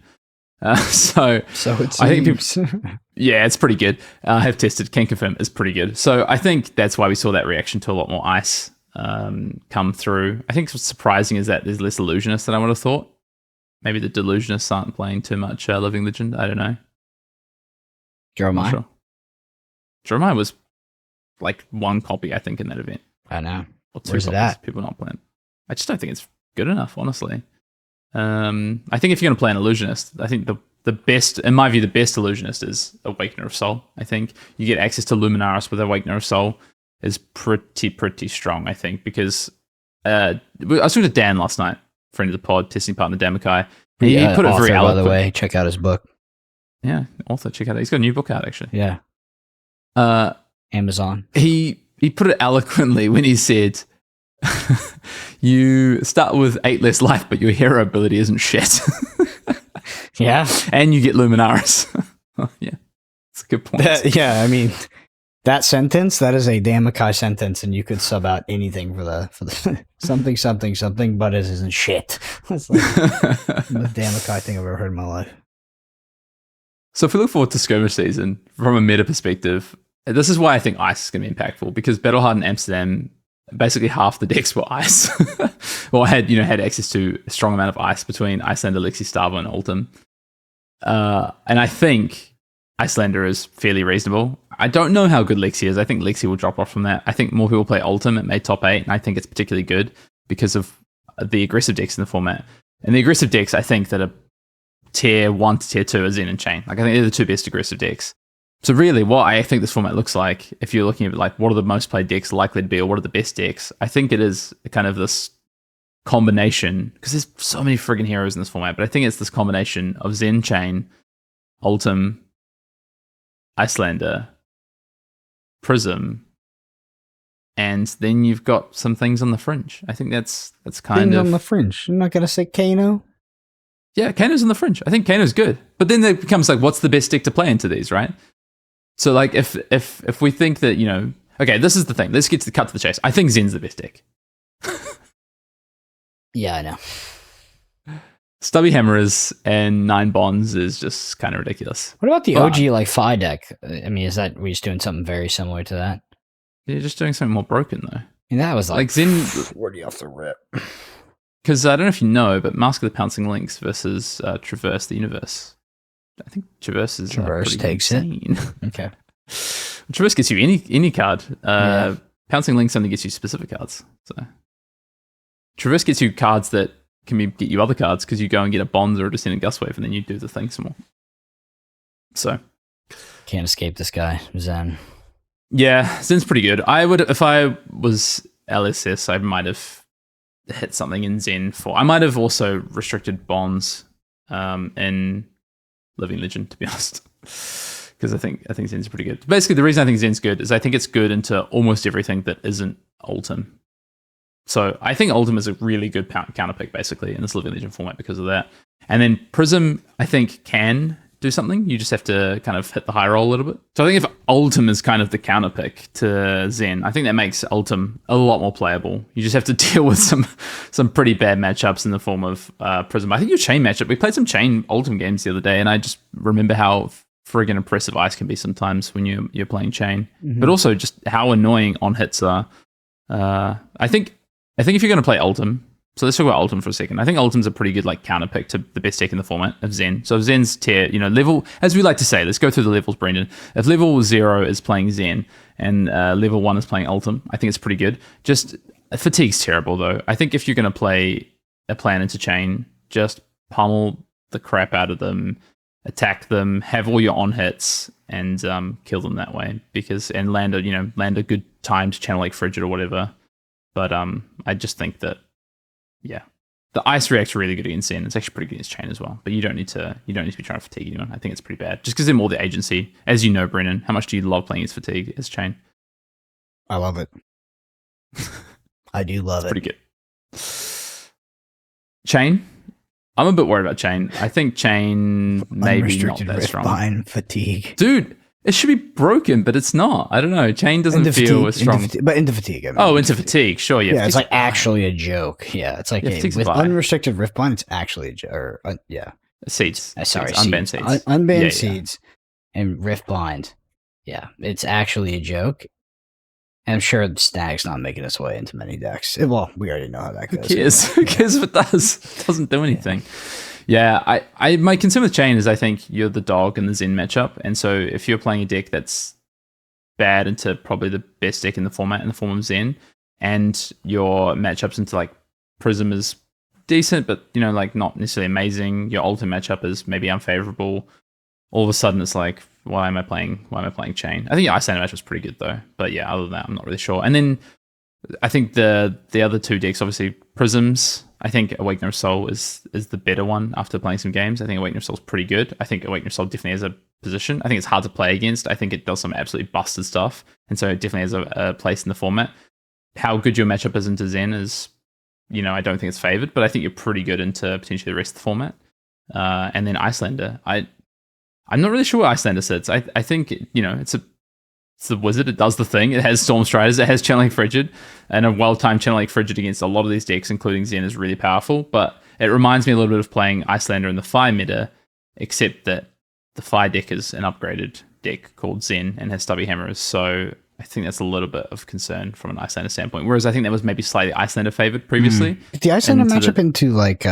So it's I think people, yeah, it's pretty good. I have tested, can confirm it's pretty good. So I think that's why we saw that reaction to a lot more ice come through. I think what's surprising is that there's less illusionists than I would have thought. Maybe the delusionists aren't playing too much Living Legend. I don't know. Jeremiah? Sure. Jeremiah was like 1 copy, I think, in that event. I know. Or 2 Where's copies, it at? people not playing. I just don't think it's good enough, honestly. I think if you're going to play an illusionist, I think the best, in my view, the best illusionist is Awakener of Soul. I think you get access to Luminaris with Awakener of Soul is pretty strong, I think, because I was talking to Dan last night, friend of the pod, testing partner Dan Mackay. He put it author, very eloquent. by the way, check out his book. Yeah, author, check out. He's got a new book out, actually. Yeah. Amazon. He put it eloquently when he said, you start with 8 less life, but your hero ability isn't shit. Yeah. And you get Luminaris. Yeah. It's a good point. Yeah, I mean, that sentence, that is a Dan Mackay sentence, and you could sub out anything for the something, but it isn't shit. It's like the most Dan Mackay thing I've ever heard in my life. So if we look forward to Skirmish season, from a meta perspective, this is why I think Ice is going to be impactful, because Battle Hardened Amsterdam, basically half the decks were Ice. Or had access to a strong amount of Ice between Icelander, Lexi, Starvo, and Ultim. And I think Icelander is fairly reasonable. I don't know how good Lexi is. I think Lexi will drop off from that. I think more people play Ultim. It made top 8, and I think it's particularly good because of the aggressive decks in the format. And the aggressive decks, I think, that are tier 1 to tier 2 are Zen and Chain. Like, I think they're the 2 best aggressive decks. So really, what I think this format looks like, if you're looking at like what are the most played decks likely to be, or what are the best decks, I think it is kind of this combination, because there's so many friggin' heroes in this format, but I think it's this combination of Zen, Chain, Ultim, Icelander, Prism, and then you've got some things on the fringe. I think that's kind Things of on the fringe. You're not going to say Kano? Yeah, Kano's on the fringe. I think Kano's good. But then it becomes like, what's the best deck to play into these, right? So like if we think that, okay, this is the thing. Let's get to the cut to the chase. I think Zen's the best deck. Yeah, I know. Stubby Hammers and 9 Bonds is just kind of ridiculous. What about the OG like Phi deck? I mean, is that we're just doing something very similar to that? You're just doing something more broken though. And that was like Zen 40 off the rip. Because I don't know if you know, but Mask of the Pouncing Lynx versus Traverse the Universe. I think Traverse is Traverse takes insane. it. Okay. Traverse gets you any card. Pouncing Lynx only gets you specific cards. So Traverse gets you cards that can get you other cards because you go and get a Bonds or a Descendant Gustwave and then you do the thing some more. So can't escape this guy, Zen. Yeah, Zen's pretty good. I would, if I was LSS, I might have hit something in Zen for. I might have also restricted Bonds in Living Legend, to be honest, because I think Zen's pretty good. Basically, the reason I think Zen's good is I think it's good into almost everything that isn't Ultim. So I think Ultim is a really good counter pick, basically, in this Living Legend format because of that. And then Prism, I think, can do something. You just have to kind of hit the high roll a little bit. So I think if Ultim is kind of the counter pick to Zen, I think that makes Ultim a lot more playable. You just have to deal with some pretty bad matchups in the form of Prism. I think your Chain matchup, we played some Chain Ultim games the other day, and I just remember how friggin' impressive Ice can be sometimes when you're playing Chain, but also just how annoying on hits are. I think if you're going to play Ultim, so let's talk about Ultim for a second. I think Ultim's a pretty good like counter pick to the best deck in the format of Zen. So if Zen's tier, level, as we like to say, let's go through the levels, Brendan. If level 0 is playing Zen and level 1 is playing Ultim, I think it's pretty good. Just Fatigue's terrible though. I think if you're going to play a plan into Chain, just pummel the crap out of them, attack them, have all your on hits, and kill them that way. And land a good time to channel like Frigid or whatever. But I just think that, yeah, the Ice reacts really good against Zen. It's actually pretty good against Chain as well. But you don't need to be trying to fatigue anyone. I think it's pretty bad. Just because they're more the agency. As you know, Brennan, how much do you love playing as Fatigue as Chain? I love it. I do love it. Pretty good. Chain? I'm a bit worried about Chain. I think Chain maybe not that strong. Unrestricted Fatigue. Dude, it should be broken, but it's not. I don't know. Chain doesn't feel as strong. Into Fatigue. Into Fatigue. Sure, yeah. Yeah, it's like actually a joke. Yeah, it's like with unrestricted Riftbind, it's actually a joke. Seeds. Unbanned Seeds. Unbanned Seeds and Riftbind. Yeah, it's actually a joke. And I'm sure the Stag's not making its way into many decks. Well, we already know how that goes. Who cares if it does? It doesn't do anything. Yeah, I my concern with Chain is I think you're the dog in the Zen matchup. And so if you're playing a deck that's bad into probably the best deck in the format in the form of Zen, and your matchups into like Prism is decent, but like not necessarily amazing, your ultimate matchup is maybe unfavorable, all of a sudden it's like, why am I playing Chain? I think your Icelander match was pretty good though. But yeah, other than that, I'm not really sure. And then I think the other two decks, obviously Prisms, I think Awakener of Soul is the better one after playing some games. I think Awakener of Soul is pretty good. I think Awakener of Soul definitely has a position. I think it's hard to play against. I think it does some absolutely busted stuff. And so it definitely has a place in the format. How good your matchup is into Zen is, I don't think it's favored, but I think you're pretty good into potentially the rest of the format. And then Icelander, I'm not really sure where Icelander sits. I think, it's a wizard. It does the thing. It has Storm Striders. It has Channeling Frigid. And a well-timed Channeling Frigid against a lot of these decks, including Zen, is really powerful. But it reminds me a little bit of playing Icelander in the Phi meta, except that the Phi deck is an upgraded deck called Zen and has Stubby Hammers. So I think that's a little bit of concern from an Icelander standpoint. Whereas I think that was maybe slightly Icelander favored previously. The Icelander matchup into like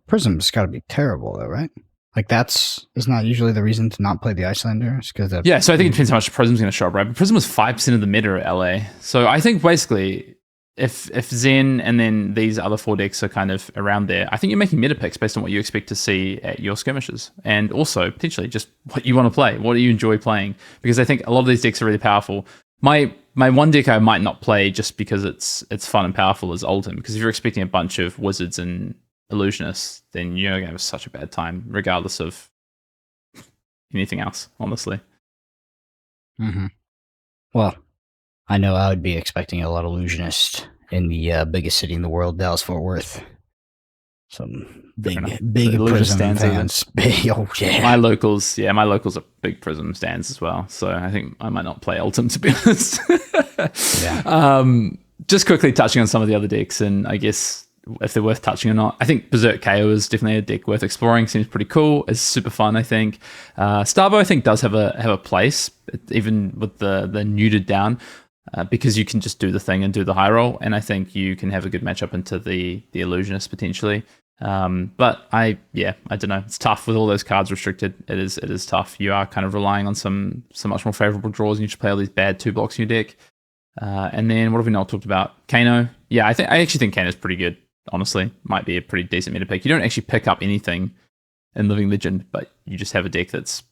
Prism's got to be terrible though, right? Like is not usually the reason to not play the Icelanders because so I think it depends how much Prism's going to show up, right? But Prism was 5% of the meta at LA, so I think basically if Zen and then these other 4 decks are kind of around there, I think you're making meta picks based on what you expect to see at your skirmishes, and also potentially just what you want to play, what do you enjoy playing? Because I think a lot of these decks are really powerful. My one deck I might not play just because it's fun and powerful is Ultim, because if you're expecting a bunch of wizards and illusionists, then you're going to have such a bad time, regardless of anything else, honestly. Mm-hmm. Well, I know I would be expecting a lot of illusionists in the biggest city in the world, Dallas-Fort Worth. Some big Prism fans. My locals are big Prism stands as well, so I think I might not play Ultim, to be honest. Yeah. Just quickly touching on some of the other decks, and I guess if they're worth touching or not. I think Berserk KO is definitely a deck worth exploring. Seems pretty cool. It's super fun, I think. Starvo, I think, does have a place, even with the neutered down, because you can just do the thing and do the high roll, and I think you can have a good matchup into the Illusionist potentially. But I don't know. It's tough with all those cards restricted. It is tough. You are kind of relying on some much more favorable draws, and you just play all these bad 2 blocks in your deck. And then what have we not talked about? Kano. Yeah, I actually think Kano's pretty good. Honestly, might be a pretty decent meta pick. You don't actually pick up anything in Living Legend, but you just have a deck that's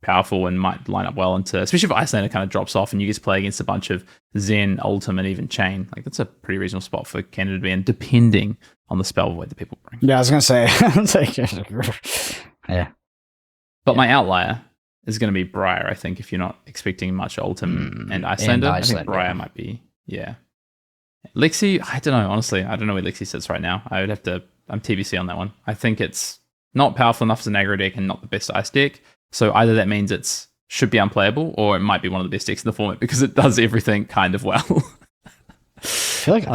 powerful and might line up well into, especially if Icelander kind of drops off and you get to play against a bunch of Zen, Ultim, and even Chain. Like, that's a pretty reasonable spot for Kano to be in, depending on the spell void that people bring. Yeah, I was gonna say. Yeah. But my outlier is going to be Briar, I think, if you're not expecting much Ultim and Icelander. I think Briar might be, yeah. Lexi, I don't know, honestly. I don't know where Lexi sits right now. I'm TBC on that one. I think it's not powerful enough as an aggro deck and not the best ice deck. So either that means it should be unplayable, or it might be one of the best decks in the format because it does everything kind of well. I feel like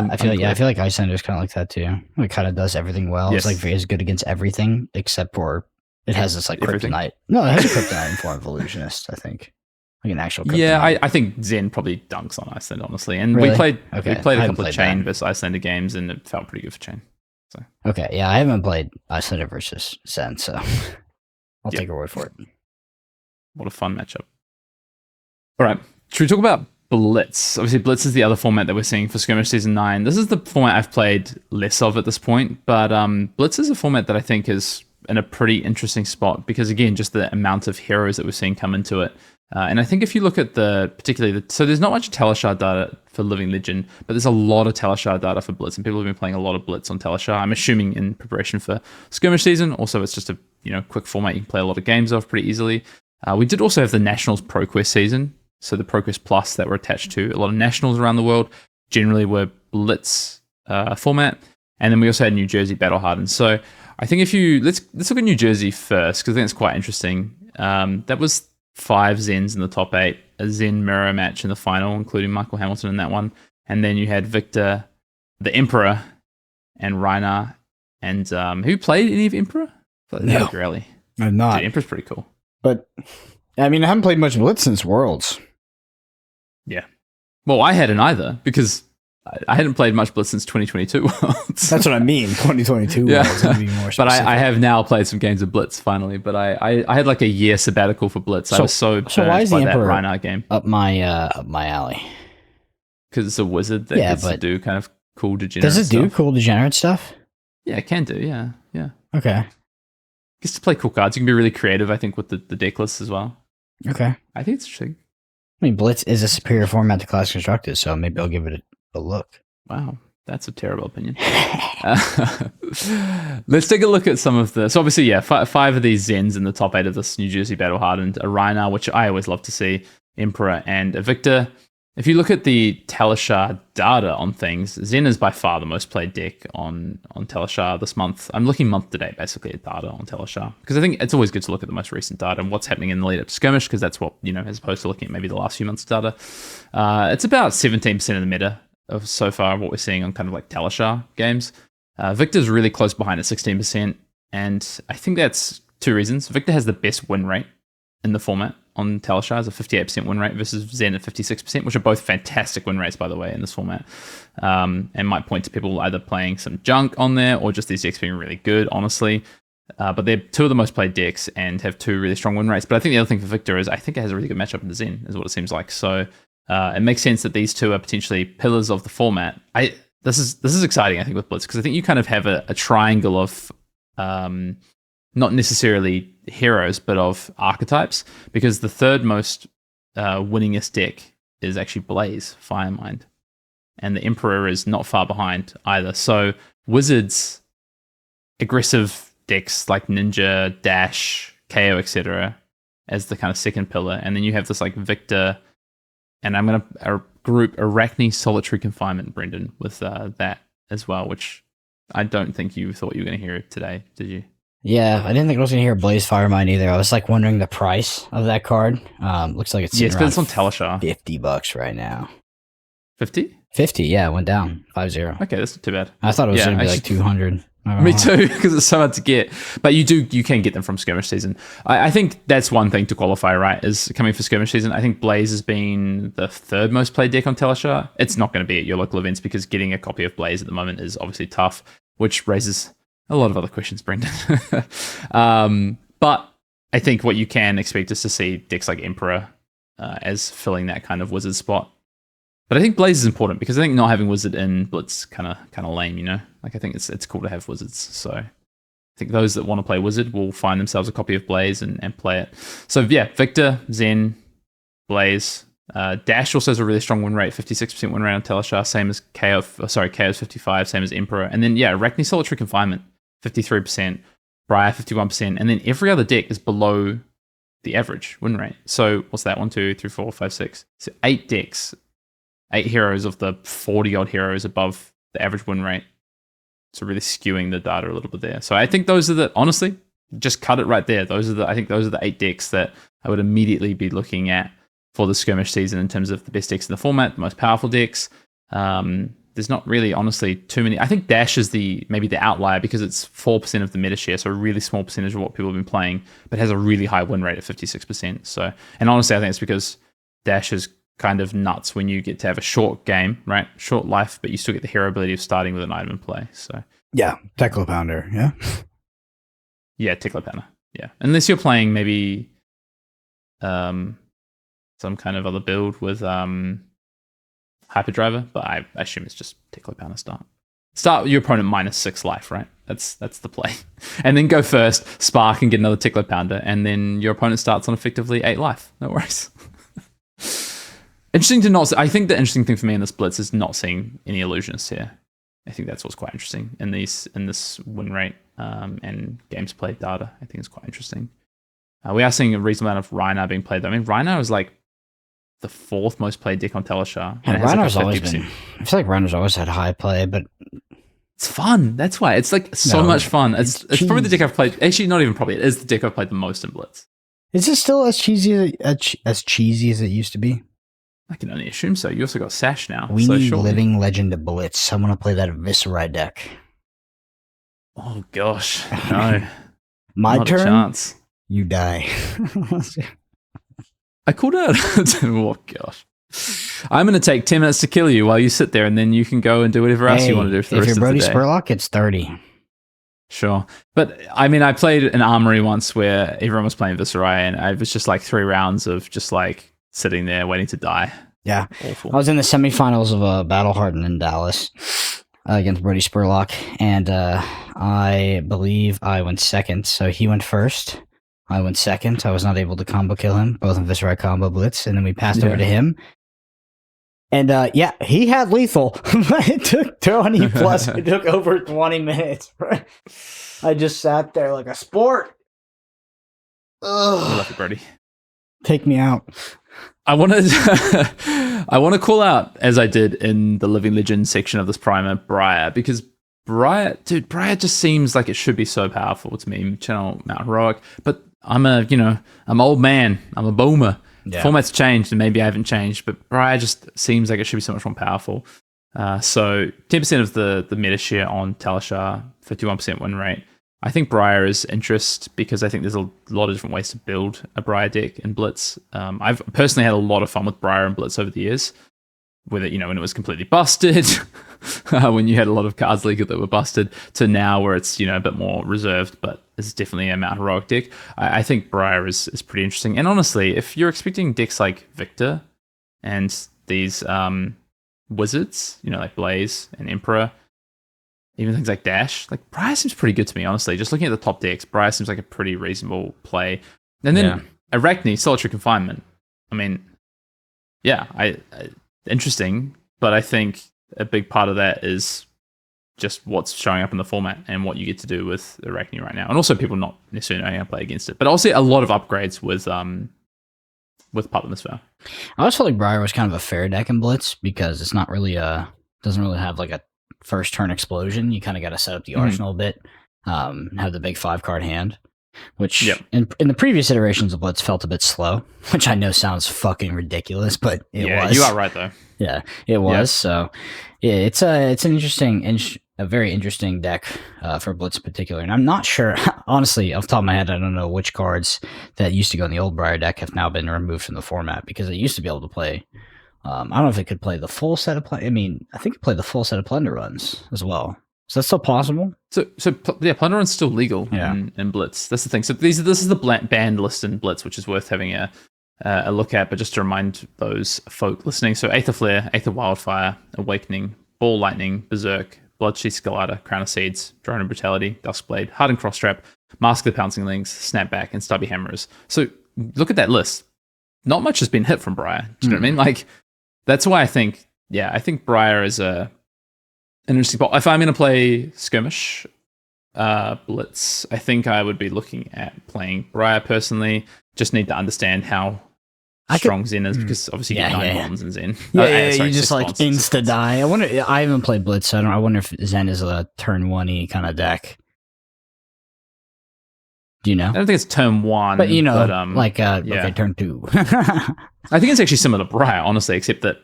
Icelander is kind of like that too. It kind of does everything well. Yes. It's like is good against everything except for it has this like Everything. kryptonite. No, it has a kryptonite in form of Illusionist, I think. Like an actual kryptonite. Yeah, I think Zen probably dunks on Iceland, honestly. And Really? we played Okay. a couple played of Chain that. versus Icelander games, and it felt pretty good for Chain. So Okay, yeah, I haven't played Icelander versus Zen, so I'll Yep. take your word for it. what a fun matchup. All right, should we talk about Blitz? Obviously, Blitz is the other format that we're seeing for Skirmish Season 9. This is the format I've played less of at this point, but Blitz is a format that I think is in a pretty interesting spot because, again, just the amount of heroes that we're seeing come into it. And I think if you look at so there's not much Teleshard data for Living Legend, but there's a lot of Teleshard data for Blitz, and people have been playing a lot of Blitz on Teleshard. I'm assuming in preparation for Skirmish Season. Also, it's just a quick format you can play a lot of games of pretty easily. We did also have the Nationals ProQuest season, so the ProQuest Plus that were attached to a lot of Nationals around the world generally were Blitz format, and then we also had New Jersey Battle Hardened. So I think if you let's look at New Jersey first because I think it's quite interesting. That was 5 Zens in the top 8, a Zen mirror match in the final, including Michael Hamilton in that one. And then you had Victor, the Emperor, and Reiner. And who played any of Emperor? No. Really. I'm not. Dude, Emperor's pretty cool. But, I mean, I haven't played much Blitz since Worlds. Yeah. Well, I hadn't either because I hadn't played much Blitz since 2022 Worlds. That's what I mean, 2022 Yeah. Worlds. To be more But specific. I have now played some games of Blitz finally. But I had like a year sabbatical for Blitz. I was so why is burnt the by that Emperor Reiner game. up my alley. Because it's a wizard that gets to but do kind of cool degenerate does it do stuff. cool degenerate stuff? Yeah, it can do. Yeah. Okay. Gets to play cool cards. You can be really creative, I think, with the deck lists as well. Okay. I think it's interesting. I mean, Blitz is a superior format to Classic Constructed, so maybe I'll give it a look. Wow, that's a terrible opinion. Let's take a look at some of the... So obviously, yeah, 5 of these Zens in the top 8 of this New Jersey Battle Hardened. A Reiner, which I always love to see. Emperor and a Victor. If you look at the Teleshard data on things, Zen is by far the most played deck on Teleshard this month. I'm looking month to date, basically, at data on Teleshard. Because I think it's always good to look at the most recent data and what's happening in the lead up to Skirmish, because that's what, as opposed to looking at maybe the last few months' data. It's about 17% of the meta of so far what we're seeing on kind of like Teleshard games. Victor's really close behind at 16%, and I think that's 2 reasons. Victor has the best win rate in the format on Teleshard, is a 58% win rate versus Zen at 56%, which are both fantastic win rates, by the way, in this format. And might point to people either playing some junk on there or just these decks being really good, honestly. But they're 2 of the most played decks and have 2 really strong win rates. But I think the other thing for Victor is I think it has a really good matchup in the Zen, is what it seems like. So it makes sense that these 2 are potentially pillars of the format. This is exciting, I think, with Blitz, because I think you kind of have a triangle of not necessarily heroes, but of archetypes, because the third most winningest deck is actually Blaze, Firemind. And the Emperor is not far behind either. So Wizards, aggressive decks like Ninja, Dash, KO, etc., as the kind of second pillar. And then you have this like Victor, and I'm going to group Arachne, Solitary Confinement, Brendan, with that as well, which I don't think you thought you were going to hear today, did you? Yeah, I didn't think I was going to hear Blaze Firemind either. I was like wondering the price of that card. Looks like it's because it's on Teleshard. $50 right now. 50? 50, yeah, it went down 5-0. Okay, that's not too bad. I thought it was going to be like 200. Me too, because it's so hard to get. But you can get them from Skirmish season. I think that's one thing to qualify, right, is coming for Skirmish season. I think Blaze has been the third most played deck on Teleshar. It's not going to be at your local events because getting a copy of Blaze at the moment is obviously tough, which raises a lot of other questions, Brendan. But I think what you can expect is to see decks like Emperor as filling that kind of wizard spot. But I think Blaze is important because I think not having Wizard in Blitz kind of lame, you know? Like, I think it's cool to have Wizards. So I think those that want to play Wizard will find themselves a copy of Blaze and play it. So yeah, Victor, Zen, Blaze. Dash also has a really strong win rate, 56% win rate on Teleshar, same as KO's 55, same as Emperor. And then yeah, Arachne Solitary Confinement, 53%, Briar 51%, and then every other deck is below the average win rate. So what's that? 1, 2, 3, 4, 5, 6. So 8 decks. 8 heroes of the 40-odd heroes above the average win rate. So really skewing the data a little bit there. So I think those are honestly, just cut it right there. I think those are the 8 decks that I would immediately be looking at for the Skirmish season in terms of the best decks in the format, the most powerful decks. There's not really, honestly, too many. I think Dash is maybe the outlier because it's 4% of the meta share, so a really small percentage of what people have been playing, but has a really high win rate of 56%. So, and honestly, I think it's because Dash is kind of nuts when you get to have a short game, right? Short life, but you still get the hero ability of starting with an item in play. So yeah, Tekla Pounder, yeah. Yeah, Tekla Pounder. Yeah. Unless you're playing maybe some kind of other build with Hyperdriver, but I assume it's just Tekla Pounder start. Start with your opponent -6 life, right? That's the play. And then go first, spark and get another Tekla Pounder, and then your opponent starts on effectively 8 life. No worries. Interesting to not. I think the interesting thing for me in this Blitz is not seeing any illusionists here. I think that's what's quite interesting in this win rate and games played data. I think it's quite interesting. We are seeing a reasonable amount of Rhinar being played. I mean, Rhinar is like the 4th most played deck on Teleshar. And Rhinar's always been. I feel like Rhinar's always had high play, but it's fun. That's why it's like so much fun. It's probably the deck I've played. Actually, not even probably. It is the deck I've played the most in Blitz. Is it still as cheesy as it used to be? I can only assume so. You also got Sash now. We need Living Legend and Blitz. I want to play that Viscerai deck. Oh gosh, no. My not turn. A chance. You die. I called out. Oh gosh. I'm going to take 10 minutes to kill you while you sit there, and then you can go and do whatever else you want to do for the rest of the day. If you're Brody Spurlock, it's 30. Sure. But I mean, I played an Armory once where everyone was playing Viscerai, and it was just like 3 rounds of just like sitting there waiting to die. Yeah. Awful. I was in the semifinals of Battle Hardened in Dallas against Brody Spurlock, and I believe I went second. So he went first. I went second. I was not able to combo kill him, both in Viscerai combo blitz, and then we passed over to him. And yeah, he had lethal. It took 20 plus. It took over 20 minutes. I just sat there like a sport. Ugh. I love it, Brody. Take me out. I want to call out, as I did in the Living Legend section of this primer, Briar, because Briar just seems like it should be so powerful to me. Channel Mount Heroic, but I'm I'm old man. I'm a boomer. Yeah. Format's changed, and maybe I haven't changed, but Briar just seems like it should be so much more powerful. So 10% of the meta share on Teleshar, 51% win rate. I think Briar is interest because I think there's a lot of different ways to build a Briar deck in Blitz. I've personally had a lot of fun with Briar and Blitz over the years, with it, when it was completely busted, when you had a lot of cards league that were busted, to now where it's a bit more reserved, but it's definitely a Mount Heroic deck. I think Briar is pretty interesting. And honestly, if you're expecting decks like Victor and these wizards, like Blaze and Emperor, even things like Dash, like Briar seems pretty good to me, honestly. Just looking at the top decks, Briar seems like a pretty reasonable play. And then Arachne, Solitary Confinement. I mean, yeah, interesting, but I think a big part of that is just what's showing up in the format and what you get to do with Arachne right now. And also people not necessarily knowing how to play against it. But I'll see a lot of upgrades with Puppet Atmosphere. I always felt like Briar was kind of a fair deck in Blitz because it's not really doesn't really have like a first turn explosion. You kind of got to set up the arsenal a bit, have the big 5-card hand. which Yep. in the previous iterations of Blitz felt a bit slow, which I know sounds fucking ridiculous, but it was. You are right though. Yeah, it was. Yeah. So yeah, it's an interesting, a very interesting deck for Blitz in particular. And I'm not sure, honestly, off the top of my head, I don't know which cards that used to go in the old Briar deck have now been removed from the format, because it used to be able to play. I don't know if it could play the full set of I think it played the full set of Plunder runs as well. Is that still possible? So yeah, Plunder Run's still legal in Blitz. That's the thing. So this is the banned list in Blitz, which is worth having a look at. But just to remind those folk listening, so Aether Flare, Aether Wildfire, Awakening, Ball Lightning, Berserk, Bloodsheath Skelata, Crown of Seeds, Drone of Brutality, Duskblade, Hardened Crosstrap, Mask of the Pouncing Lings, Snapback, and Stubby Hammerers. So look at that list. Not much has been hit from Briar. Do you know what I mean? Like, that's why I think Briar is a interesting spot. If I'm going to play Skirmish, Blitz, I think I would be looking at playing Briar personally. Just need to understand how strong Zen is, because obviously you get 9 bonds in Zen. You just like insta die. I haven't played Blitz, so I wonder if Zen is a turn 1-y kind of deck. Do you know? I don't think it's turn 1, but okay, turn 2. I think it's actually similar to Briar, honestly, except that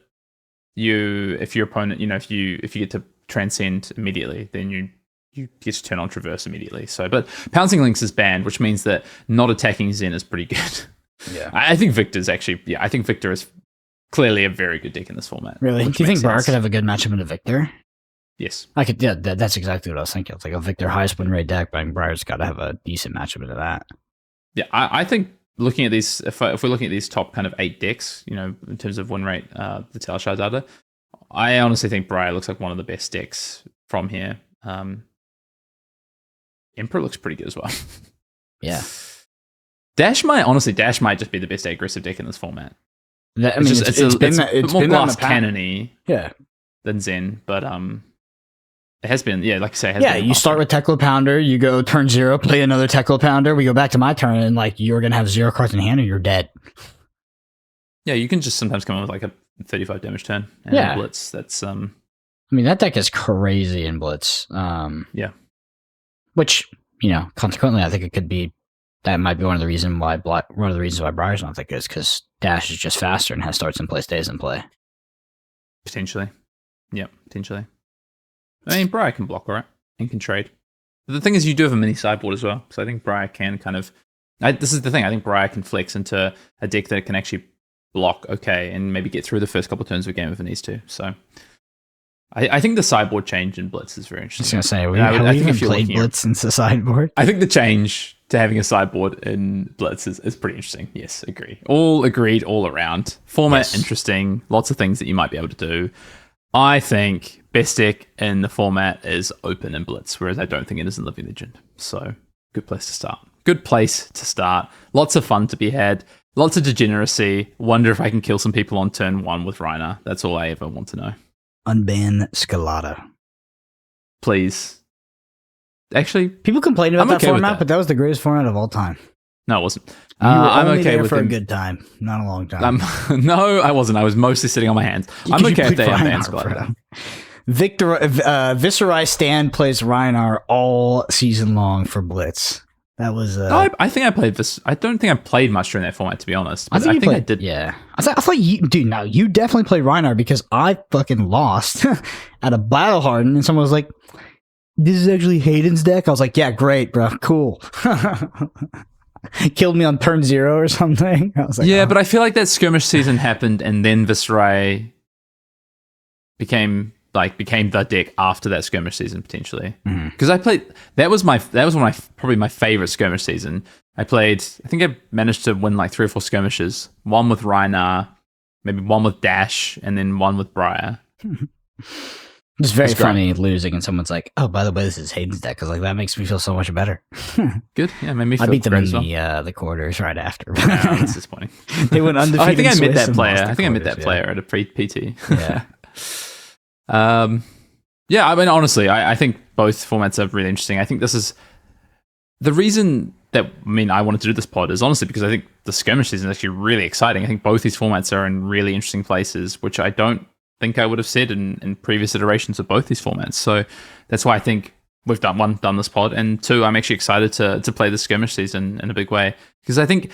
if your opponent, if you get to transcend immediately, then you get to turn on Traverse immediately. So, but Pouncing Lynx is banned, which means that not attacking Zen is pretty good. Yeah, I think Victor's actually. Yeah, I think Victor is clearly a very good deck in this format. Really? Do you think Briar could have a good matchup into Victor? Yes, I could. Yeah, that's exactly what I was thinking. It's like a Victor highest win rate deck, but Briar's got to have a decent matchup into that. Yeah, I think looking at these, if we're looking at these top kind of 8 decks, in terms of win rate, the Telshar data, I honestly think Briar looks like one of the best decks from here. Emperor looks pretty good as well. Yeah. Dash might just be the best aggressive deck in this format. It's been more glass cannon-y yeah, than Zen, but it has been, like I say, you start with Tekla Pounder, you go turn 0, play another Tekla Pounder, we go back to my turn, and like you're gonna have 0 cards in hand, or you're dead. Yeah, you can just sometimes come in with like a 35 damage turn and Blitz. That's that deck is crazy in Blitz. Yeah. Which, consequently, I think it could be. That might be one of the reasons why Briar's not that good, is because Dash is just faster and has starts in play, stays in play. Potentially. Yep, potentially. I mean, Briar can block, all right, and can trade. But the thing is, you do have a mini sideboard as well, so I think Briar can kind of. This is the thing. I think Briar can flex into a deck that can actually block okay and maybe get through the first couple of turns of a game if it needs to. So. I think the sideboard change in Blitz is very interesting. I was going to say, have we even played Blitz since the sideboard? I think the change to having a sideboard in Blitz is pretty interesting. Yes, agree. All agreed, all around. Format, interesting. Lots of things that you might be able to do. I think best deck in the format is open in Blitz, whereas I don't think it is in Living Legend. So, good place to start. Lots of fun to be had. Lots of degeneracy. Wonder if I can kill some people on turn 1 with Reiner. That's all I ever want to know. Unban Skelata. Please. Actually, people complain about that format, but that was the greatest format of all time. No, it wasn't. I'm okay with it for a good time, not a long time. No, I wasn't. I was mostly sitting on my hands. I'm okay if they unban Skelata. Viserai Stan plays Reinar all season long for Blitz. That was. I think I played this. I don't think I played much during that format, to be honest. But I think I did. Yeah, I thought you, dude. No, you definitely played Reinar, because I fucking lost at a Battle Harden, and someone was like, "This is actually Hayden's deck." I was like, "Yeah, great, bro, cool." Killed me on turn 0 or something. I was like, "Yeah," but I feel like that Skirmish season happened, and then Viserai became the deck after that Skirmish season, potentially. Because I played, that was probably my favorite Skirmish season. I think I managed to win like 3 or 4 skirmishes. One with Reinar, maybe one with Dash, and then one with Briar. It's very funny losing, and someone's like, "Oh, by the way, this is Hayden's deck." Because like that makes me feel so much better. Good, yeah, made me feel. I beat them in well. the quarters right after. No, that's disappointing. They went undefeated. I think I met that player. I think I met that player at a PT. Yeah. Yeah, I mean, honestly, I think both formats are really interesting. I think this is the reason that, I wanted to do this pod is honestly because I think the Skirmish season is actually really exciting. I think both these formats are in really interesting places, which I don't think I would have said in previous iterations of both these formats. So that's why I think we've done this pod, and 2, I'm actually excited to play the skirmish season in a big way, because I think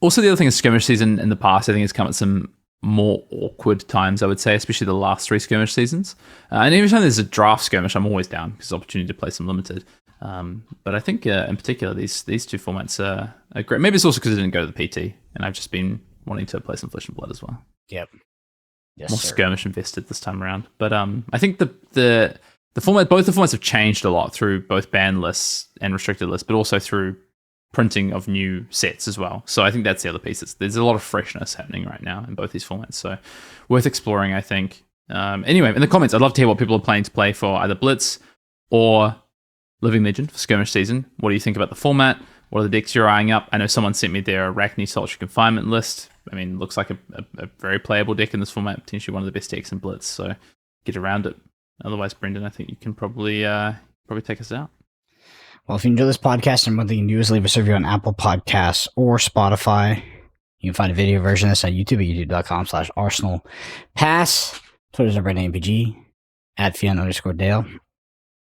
also the other thing is skirmish season in the past, I think, has come at some more awkward times, I would say, especially the last 3 skirmish seasons. And every time there's a draft skirmish, I'm always down because opportunity to play some limited. But I think in particular these 2 formats are great. Maybe it's also because I didn't go to the PT, and I've just been wanting to play some Flesh and Blood as well. Yep. Yes, More sir. skirmish invested this time around. But I think the format, both the formats have changed a lot through both banned lists and restricted lists, but also through printing of new sets as well. So I think that's the other piece. There's a lot of freshness happening right now in both these formats, so worth exploring, I think. Anyway, in the comments, I'd love to hear what people are planning to play for either Blitz or Living Legend for skirmish season. What do you think about the format? What are the decks you're eyeing up? I know someone sent me their Arachne Solitary Confinement list. I mean, looks like a very playable deck in this format, potentially one of the best decks in Blitz, so get around it. Otherwise, Brendan, I think you can probably take us out. Well, if you enjoy this podcast, and one thing you can do is leave us a review on Apple Podcasts or Spotify. You can find a video version of this on YouTube at youtube.com/ArsenalPass. Twitter's at BrendanMPG, at Fion_Dale.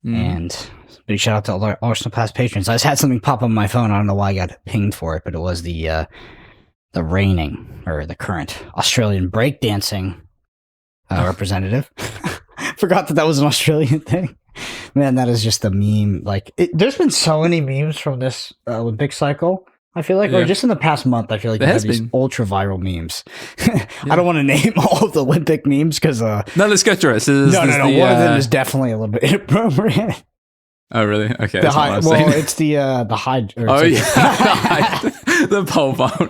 And big shout out to all our Arsenal Pass patrons. I just had something pop up on my phone. I don't know why I got pinged for it, but it was the reigning, or the current Australian breakdancing representative. Forgot that was an Australian thing. Man, that is just a meme. Like, there's been so many memes from this Olympic cycle. I feel like, or just in the past month, I feel like there have these ultra viral memes. I don't want to name all of the Olympic memes because no, let's go through it. So no. One of them is definitely a little bit inappropriate. Oh, really? Okay. It's the high. The pole vault.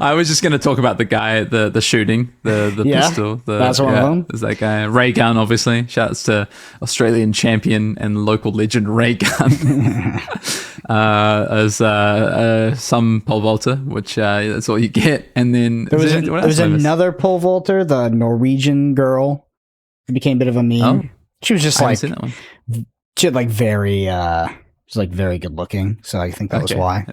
I was just going to talk about the guy, the shooting, the pistol. That's one of them. There's that guy, Ray Gun, obviously. Shouts to Australian champion and local legend Ray Gun. As some pole vaulter, which that's all you get. And then there was another pole vaulter, the Norwegian girl. It became a bit of a meme. Oh, she was just I haven't seen that one. She had like very, she's like very good looking, so I think that was why.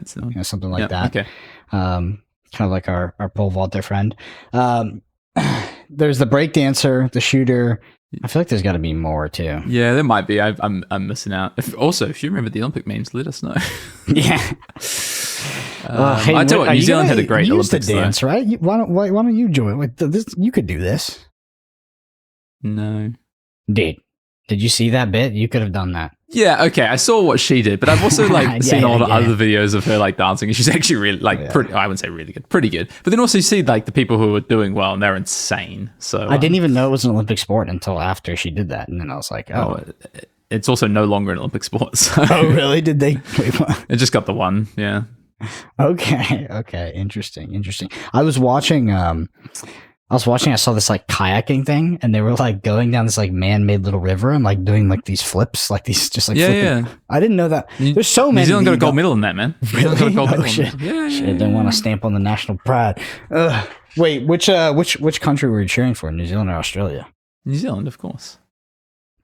Something like that. Okay. Kind of like our pole vaulter friend. There's the breakdancer, the shooter. I feel like there's got to be more too. Yeah, there might be. I'm missing out. If you remember the Olympic memes, let us know. Yeah. I tell you what, New Zealand had a great Olympics dance, though. Right? Why don't you join? Like, you could do this. No. Dude, did you see that bit? You could have done that. Yeah, okay. I saw what she did, but I've also seen all the other videos of her like dancing, and she's actually really pretty. I wouldn't say really good, pretty good. But then also you see like the people who are doing well, and they're insane. So I didn't even know it was an Olympic sport until after she did that, and then I was like, oh, it's also no longer an Olympic sport. So. Oh, really? Did they? It just got the one. Yeah. Okay. Interesting. I was watching. I saw this like kayaking thing, and they were like going down this like man-made little river and like doing like these flips, like these just like flipping. Yeah. I didn't know that. There's so many. New Zealand got a gold medal in that, man. Really? Got a gold medal. Shit. Yeah. Didn't want to stamp on the national pride. Wait, which country were you cheering for? New Zealand or Australia? New Zealand, of course.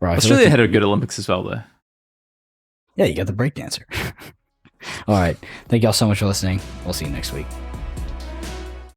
Bro, Australia had a good Olympics as well, though. Yeah, you got the breakdancer. All right. Thank y'all so much for listening. We'll see you next week.